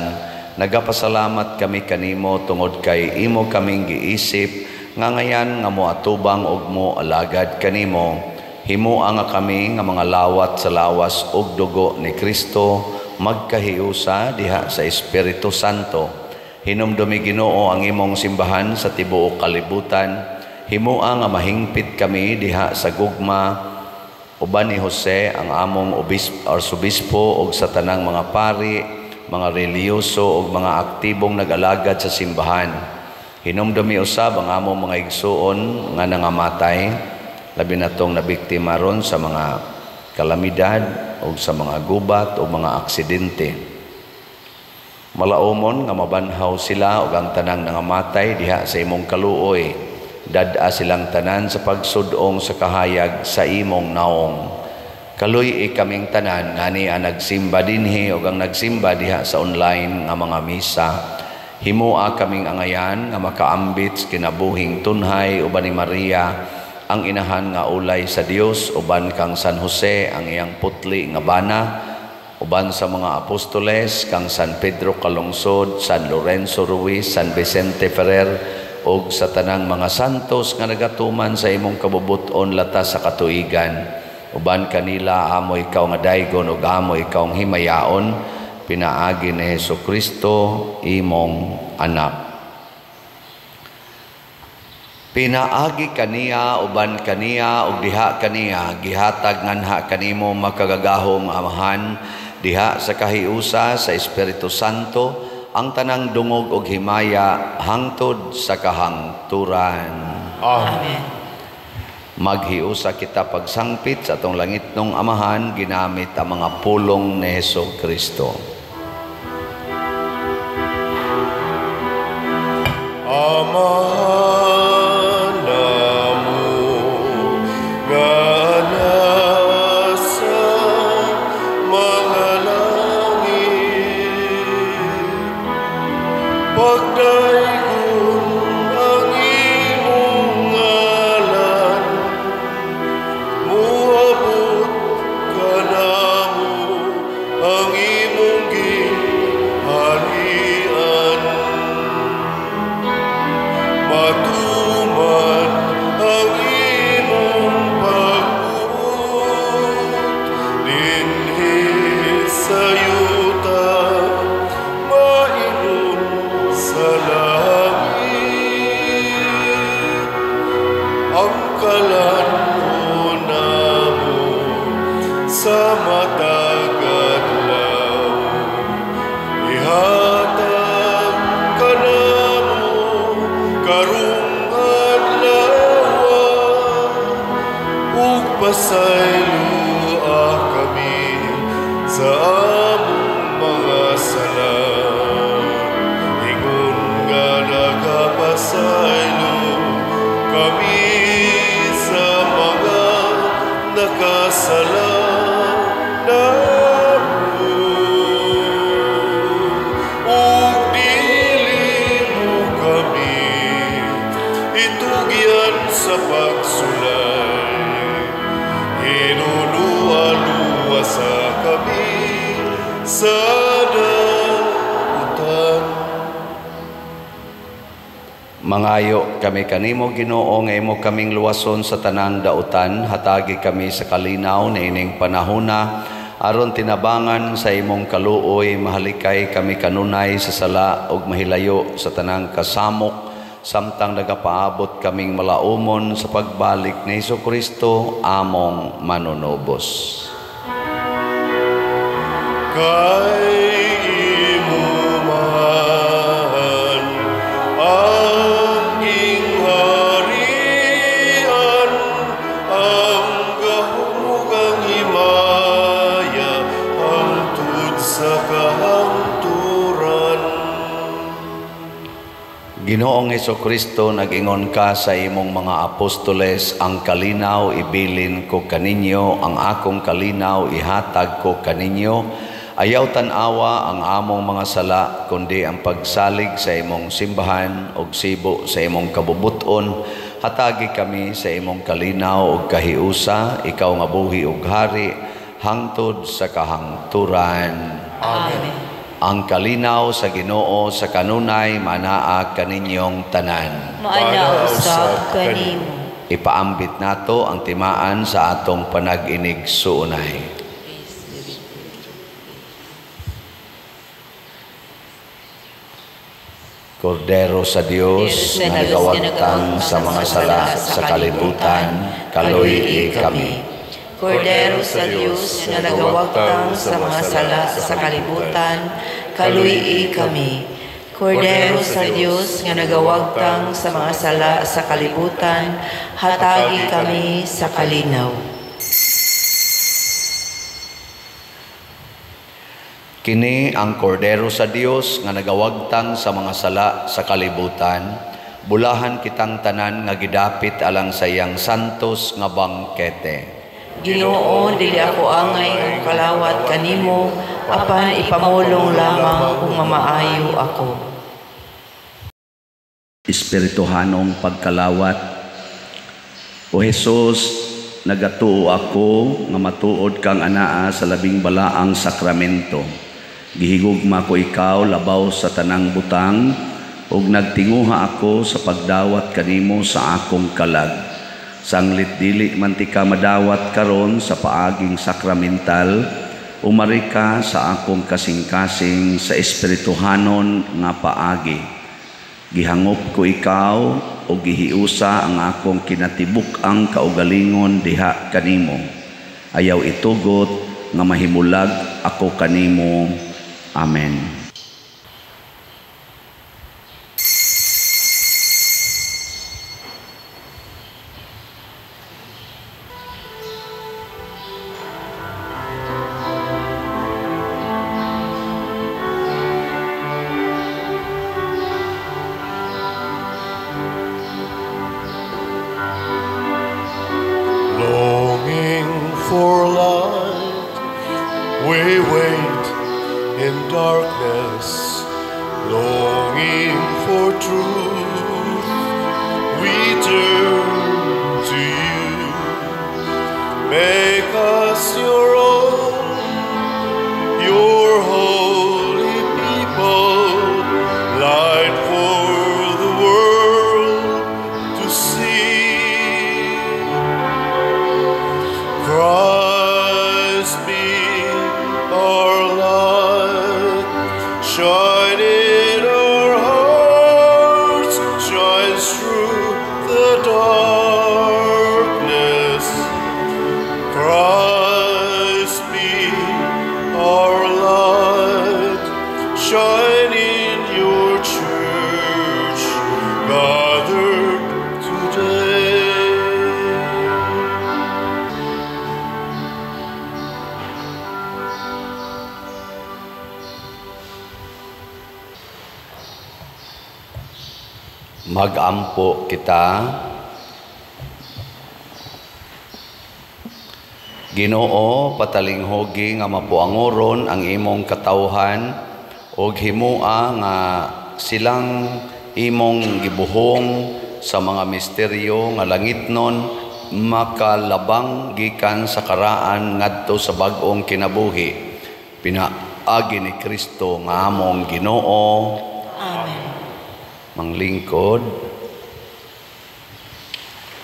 Nagapasalamat kami kanimo tungod kay imo kaming giisip nga ngayan nga moatubang ug mo alagad kanimo. Himua nga kami nga mga lawat sa lawas ug dugo ni Kristo, magkahiusa diha sa Espiritu Santo. Hinumdumi Ginoo ang imong simbahan sa tibuok kalibutan. Himua nga mahingpit kami diha sa gugma uban ni Jose ang among arsobispo ug sa tanang mga pari, mga reliyoso ug mga aktibong nag-alagad sa simbahan. Hinumdumi usab ang among mga igsuon nga nangamatay, labi na tong nabiktima ron sa mga kalamidad o sa mga gubat o mga aksidente. Malaumon nga mabanhaw sila o ang tanang nangamatay diha sa imong kaluoy. Dada silang tanan sa pagsudong sa kahayag sa imong naong. Kaluy kaming tanan nga niya nagsimba dinhi o ang nagsimba diha sa online nga mga misa. Himua kaming angayan nga makaambit kinabuhing tunhay uban ni Maria, ang inahan nga ulay sa Dios, uban kang San Jose ang iyang putli nga bana, uban sa mga apostoles kang San Pedro Calungsod, San Lorenzo Ruiz, San Vicente Ferrer ug sa tanang mga santos nga nagatuman sa imong kabubuton latas sa katuigan. Uban kanila amo ikaw nga daygon ug amo ikaw ang himayaon, pinaagi ni Hesukristo imong anak. Pinaagi kaniya uban kaniya ug diha kaniya gihatag nganha kanimo makagagahong Amahan diha sa kahiusa sa Espiritu Santo ang tanang dungog ug himaya hangtod sa kahangturan. Amen. Maghiusa kita pagsangpit sa atong langitnong Amahan ginamit ang mga pulong ni Hesukristo. Amahan kalanon namo sa matag adlaw. Ihatag ka namo karong adlaw ug pasayloa kami sa among mga sala. Ingon nga nagapasaylo kami sa mga nakasala namo. Ug dili mo kami itugyan sa pagsulay. Hinuluwa-luwasa kami sa dautan. Mangayo kami kanimo Ginoo nga imo kaming luwason sa tanang dautan, hatagi kami sa kalinaw na ining panahona aron tinabangan sa imong kaluoy, mahalikay kami kanunay sa sala ug mahilayo sa tanang kasamok samtang nagapaabot kaming malaumon sa pagbalik ni Hesukristo among manunubos. Kay imo man ang gingharian, ang gahumugang himaya, hangtod sa kahangturan. Ginoong Hesukristo, nag-ingon ka sa imong mga apostoles, ang kalinaw ibilin ko kaninyo, ang akong kalinaw ihatag ko kaninyo. Ayaw tanawa ang among mga sala, kundi ang pagsalig sa imong simbahan ug sibo sa imong kabubuton. Hatagi kami sa imong kalinaw ug kahiusa, ikaw nga buhi ug hari, hangtod sa kahangturan. Amen. Ang kalinaw sa Ginoo sa kanunay manaa kaninyong tanan. Maana usab kanimo. Ipaambit nato ang timaan sa atong panag-inig suunay. Kordero sa Dios na nagawagtang sa mga sala sa kalibutan, kaluy kami. Kordero sa Diyos na nagawagtang sa mga sala sa kalibutan, kaluy kami. Kordero sa Diyos nga nagawagtang sa mga sala sa kalibutan, hatagi kami sa kalinaw. Kini ang Kordero sa Dios nga nagawagtang sa mga sala sa kalibutan, bulahan kitang tanan nga gidapit alang sa iyang santos nga bangkete. Ginoo, dili ako angay ng kalawat kanimo, apan ipamulong lamang kung mamaayo ako. Espirituhanong pagkalawat, O Jesus, nagatuo ako nga matuod kang anaa sa labing balaang sakramento. Gihigugma ko ikaw labaw sa tanang butang, ug nagtinguha ako sa pagdawat kanimo sa akong kalag. Sanglit dili man ti ka madawat karon sa paaging sakramental, umari ka sa akong kasing-kasing sa espirituhanon nga paagi. Gihangop ko ikaw o gihiusa ang akong kinatibuk-ang kaugalingon diha kanimo. Ayaw itugot nga mahimulag ako kanimo. Amen. Longing for light, we wait in darkness. Longing for truth, we turn to you. Make us your own, your holy people, light for the world to see. Christ be our light, shine in our hearts Magampo kita. Ginoo, patalinghogi nga mapuangoron ang imong katawhan og himua nga silang imong gibuhong sa mga misteryo nga langitnon makalabang gikan sa karaan ngadto sa bag-ong kinabuhi. Pinaagi ni Kristo nga among Ginoo. Amen. Manglingkod.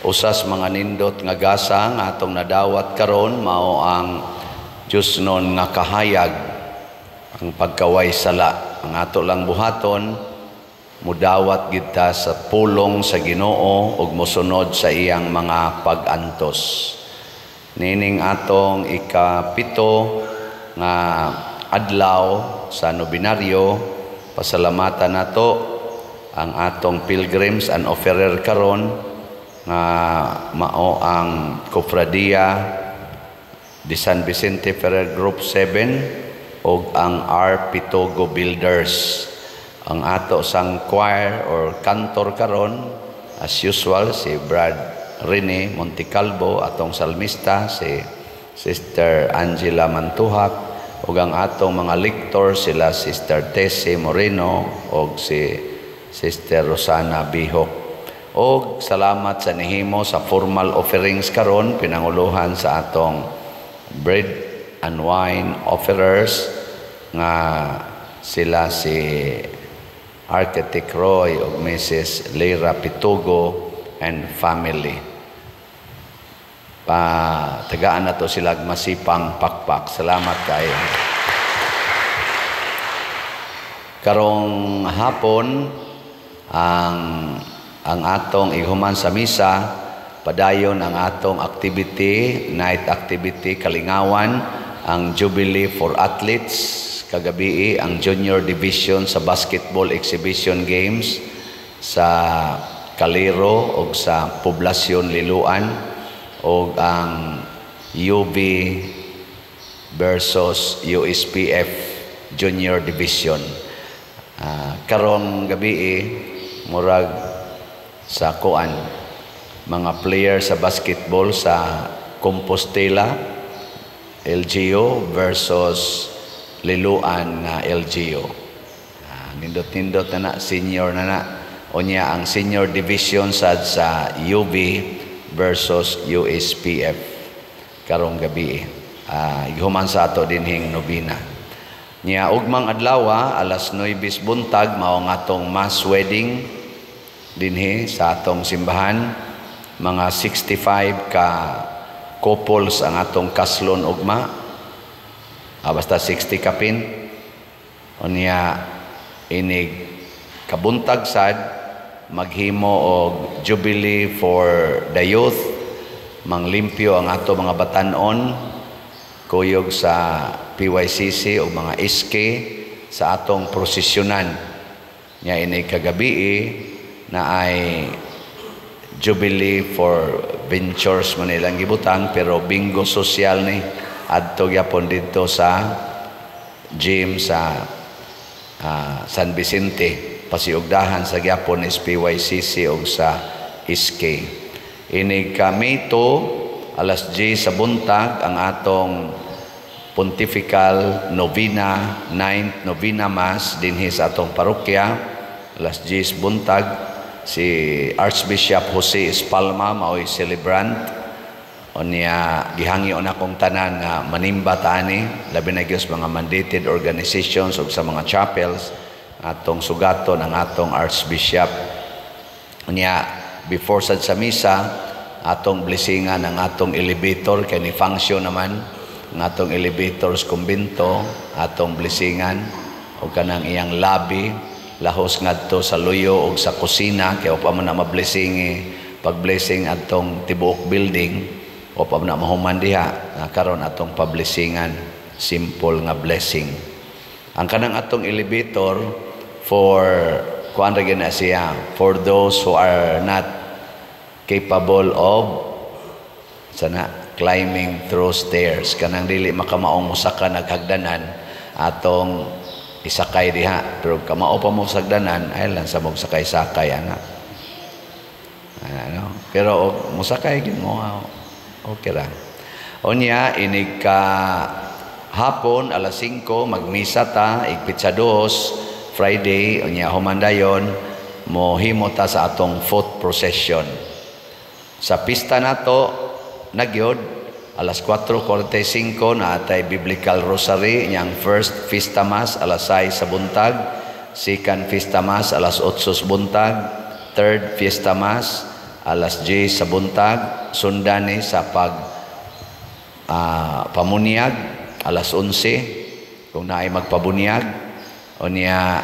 Usas mga nindot nga gasa nga atong nadawat karon mao ang Diyos nun nga kahayag, ang pagkaway sala. Ang ato lang buhaton, mudawat kita sa pulong sa Ginoo ug mosunod sa iyang mga pag-antos. Nining atong ikapito nga adlaw sa nobinaryo, pasalamatan nato ang atong pilgrims and offerer karon nga mao ang Cofradia de San Vicente Ferrer Group 7 o ang R. Pitogo Builders. Ang ato sang choir or kantor karon as usual si Brad Rene Montecalvo, atong salmista si Sister Angela Mantuhak, o ang atong mga lector sila Sister Tessie Moreno o si Sister Rosana Bihok. O salamat sa nihimo sa formal offerings karon, pinanguluhan sa atong bread and wine offerers nga sila si Architect Roy o Mrs. Leira Pitogo and family. Tagaan na to sila masipang pakpak. Salamat kayo. Karong hapon ang atong ihuman sa misa, padayon ang atong activity, night activity, kalingawan, ang Jubilee for Athletes, kagabi ang Junior Division sa Basketball Exhibition Games sa Calero o sa Poblasyon Liloan, o ang UB versus USPF Junior Division. Karong gabi murag sa kuan mga player sa basketball sa Compostela LGU versus Liloan na LGU. Nindot-nindot na senior na onya ang senior division sa UB versus USPF karong gabi. Ihuman sa ato dinhing nobina. Nya ugmang adlaw alas 9 buntag mao nga atong mass wedding dinhi sa atong simbahan. Mga 65 ka couples ang atong kaslon ugma. Basta 60 kapin. Unya inig kabuntag sad maghimo og Jubilee for the youth. Manglimpyo ang ato mga batanon kuyog sa PYCC o mga SK sa atong prosesyonan. Nya inig kagabi na ay Jubilee for Ventures Manilang gibutang, pero bingo social ni adto gyapon dito sa gym sa San Vicente, pasiugdahan sa gyapon is PYCC o sa SK. Inig kami to alas 10 sa buntag ang atong Pontifical Novena, 9th Novena Mass dinhi sa atong parokya. Alas 10 buntag si Archbishop Jose Espalma mao'y celebrant. Unya gihangyo na kong tanan nga manimba tani, labi na gyud mga mandated organizations ug sa mga chapels atong sugaton ang atong Archbishop. Unya before sa misa atong blessingan ang atong elevator kay ni function naman ang atong elevators kumbento, atong blessingan o kanang iyang lobby lahos ngadto sa luyo o sa kusina kay pa man na mablessingi pag-blessing atong tibuok building o pa man na mahuman diha karon atong pablessingan simple nga blessing. Ang kanang atong elevator for kuan ra gyud na siya for those who are not capable of climbing through stairs, kanang dili makamaong musaka naghagdanan atong isakay diha, pero kamao pa mo sagdanan ay lang sa mong sakay-sakay ana. Pero musakay gyud mo, okay ra. Unya inig ka hapon alas 5 magmisa ta igpitsa 2 Friday unya humandayon mohimo ta sa atong foot procession. Sa pista nato nagyod alas 4:45 na atay biblical rosary niyang first fiesta mass alas 6 sa buntag, second fiesta mass alas 8 sa buntag, third fiesta mass alas 10 sa buntag, sundani sa pamunyag alas 11 kung naay magpabunyag. Unya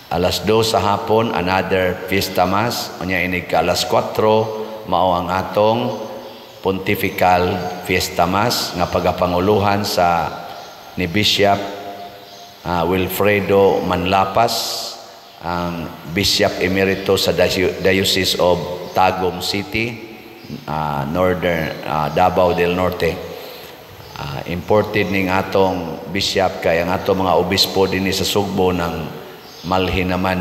alas 2 sa hapon another fiesta mass. Unya inig ka alas 4 mao ang atong pontifical fiesta mass nga pagapanguluhan sa ni Bishop Wilfredo Manlapas, ang Bishop Emeritus sa Diocese of Tagum City, Northern Davao del Norte. Imported ning atong bishop kay ang atong mga obispo dinhi sa Sugbo ng malhin naman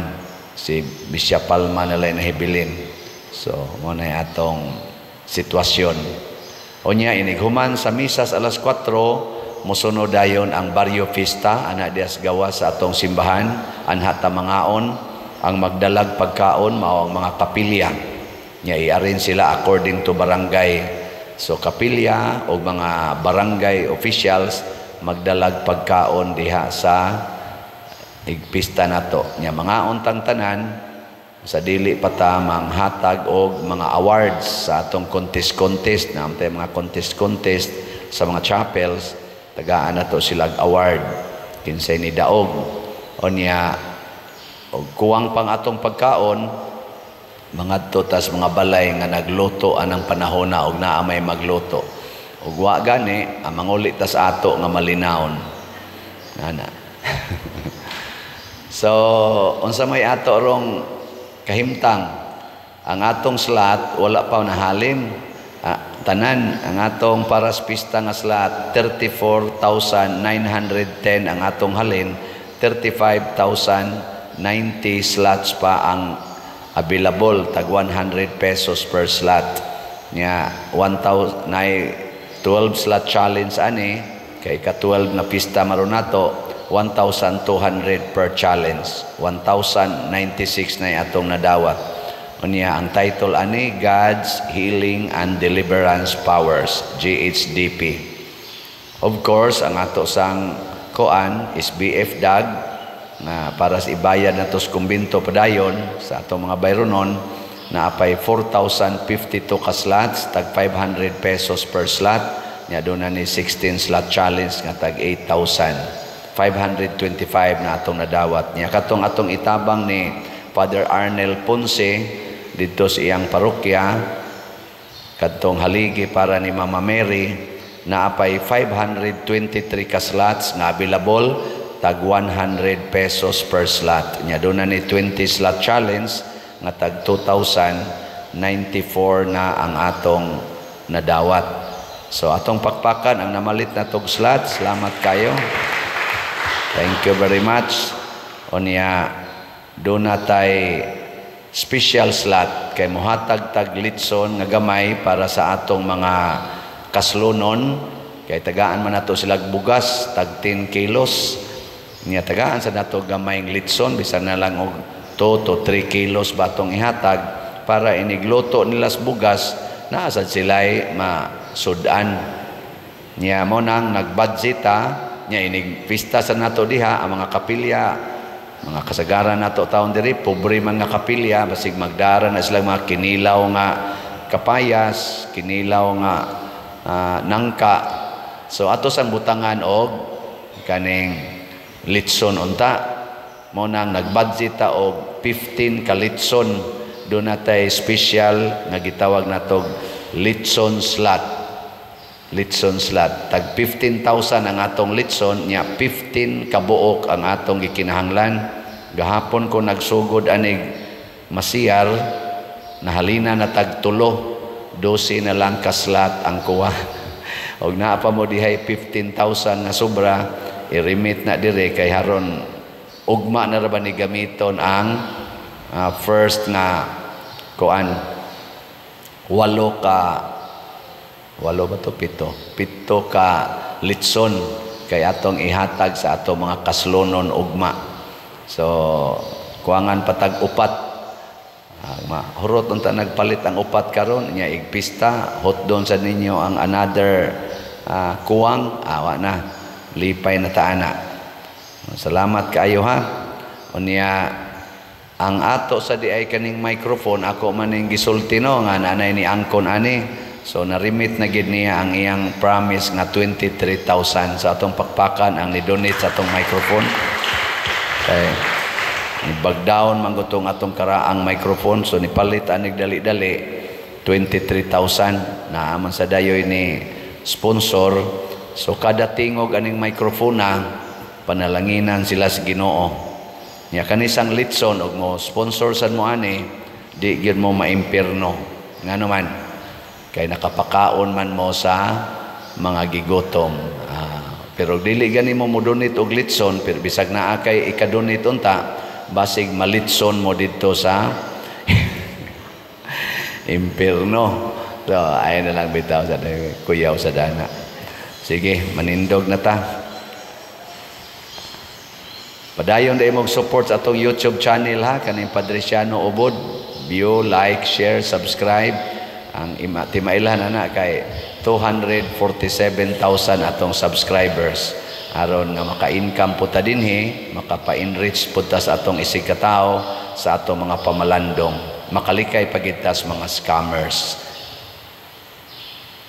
si Bishop Palma nalay nahibilin. So mo na atong sitwasyon. Unya inighuman sa misas alas 4 mosunod dayon ang Barrio Fiesta ana dias gawas sa atong simbahan anha ta mangaon ang magdalag pagkaon mao ang mga kapilya. Nya i-arrange sila according to barangay. So kapilya o mga barangay officials magdalag pagkaon diha sa igpista nato. Nya mga untang tanan sa dili pa ta manghatag og mga awards sa atong contest na amtay mga contest sa mga chapels, tagaan nato silag award kinsay ni daog. Onya og kuwang pang atong pagkaon mga tas mga balay nga nagluto anang panahon na og naa may magluto. Ug wa gani ang mangulit ta sa ato nga malinawon. Nana. So unsa may ato rong kahimtang ang atong slot wala pa nahalin. Tanan ang atong paras pista nga slot 34,910 ang atong halin, 35,090 slots pa ang available, tag 100 pesos per slot. Nya 1,000 na 12 slot challenge ani kay ka 12 na pista maron nato 1,200 per challenge. 1,096 na atong nadawat. Unya ang title ani God's Healing and Deliverance Powers, GHDP. Of course ang ato sang koan is BF DAG na para sa ibayad na tos kumbinto padayon sa atong mga bayronon na apay 4,052 ka slots tag 500 pesos per slot. Nya doon na ni 16 slot challenge nga tag 8,525 na atong nadawat. Nya katong atong itabang ni Father Arnel Ponce dito sa iyang parokya katong haligi para ni Mama Mary na apay 523 ka slots nga available tag 100 pesos per slot. Nya doon na ni 20 slot challenge nga tag 2,094 na ang atong nadawat. So atong pakpakan ang namalit na tog slot. Salamat kayo. Thank you very much. Unya doon na tay special slot kay mohatag tag litson nga gamay para sa atong mga kaslunon kay tagaan man nato silag bugas tag 10 kilos. Nya tagaan sa nato gamayng litson bisan na lang og 2 to 3 kilos batong ihatag para inigluto nilas bugas naa sad sila'y masudan. Nya mo nang nagbudgeta nya inig pista sa nato diha ang mga kapilya, mga kasagaran nato taon diri pobre man nga kapilya basig magdara na sila mga kinilaw nga kapayas, kinilaw nga nangka. So ato sang butangan og kaning litson unta mo nang nagbudget ta og 15 ka litson. Doon natay special nga gitawag natog litson slot. Litson slot tag 15,000 ang atong litson nya 15 ka buok ang atong gikinahanglan. Gahapon ko nagsugod anig masiyar nahalina na tag 3 12 na lang ka slot ang kuha. Og naa pa mo dihay 15,000 nga sobra i-remit na dire kay haron ugma na ra ba ni gamiton ang first na kuan walo ba to? Pito ka litson kay atong ihatag sa atong mga kaslonon ugma. So kuangan patag upat. Hurot unta nagpalit ang upat karon nya igpista, hot doon sa ninyo ang another kuwang, awa na. Lipay na taana. Salamat kaayo ha. Unya ang ato sa di ay kaning microphone ako maning gisulti no nga nanay ni angkon ani. So na-remit na gid niya ang iyang promise nga 23,000 sa atong pakpakan ang ni-donate sa atong microphone. Kay nibagdown man gutong atong karaang microphone, so nipalit anig dali-dali 23,000 na aman sa dayoy ni sponsor. So kada tingog aning microphone na panalanginan sila sa Ginoo. Nya kanisang litson og mo sponsor sad mo ani, di gyud mo maimpierno. Ngano man kay nakapakaon man mo sa mga gigotom. Pero dili gani mo donate og litson, pero bisag naa kay ikadonate unta, basig malitson mo dito sa impierno. So ay na lang bitaw sa kuyaw sa dana. Sige, manindog na ta. Padayon dai mo support sa atong YouTube channel ha, kaning Padresiano Ubod. View, like, share, subscribe. Ang timailan na kay 247,000 atong subscribers. Aron nga maka-income po ta dinhi, makapa-enrich po ta sa atong isikatao, sa atong mga pamalandong. Makalikay pagitas mga scammers.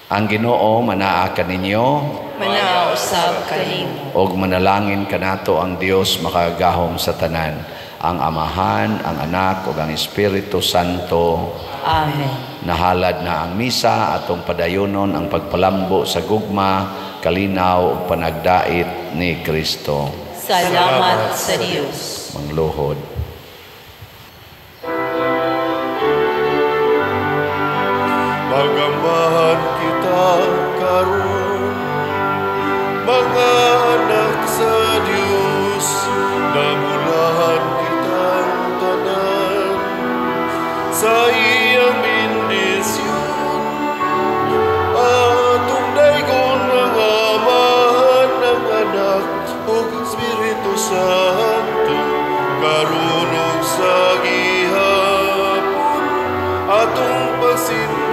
Ang Ginoo manaa kaninyo, Manausab kanimo. og manalangin kanato ang Dios makagahom sa tanan, ang Amahan, ang Anak ug ang Espiritu Santo. Amen. Nahalad na ang misa, atong padayonon ang pagpalambo sa gugma, kalinaw ug panagdait ni Kristo. Salamat sa Dios. Mangluhod. Magambahan kita karon, mga anak sa Dios, namulahan kitang tanan sa iyang bendisyon. Atong daygon ng Amahan, ng Anak ug Espiritu Santo, karon ug sa gihapon atong pagsin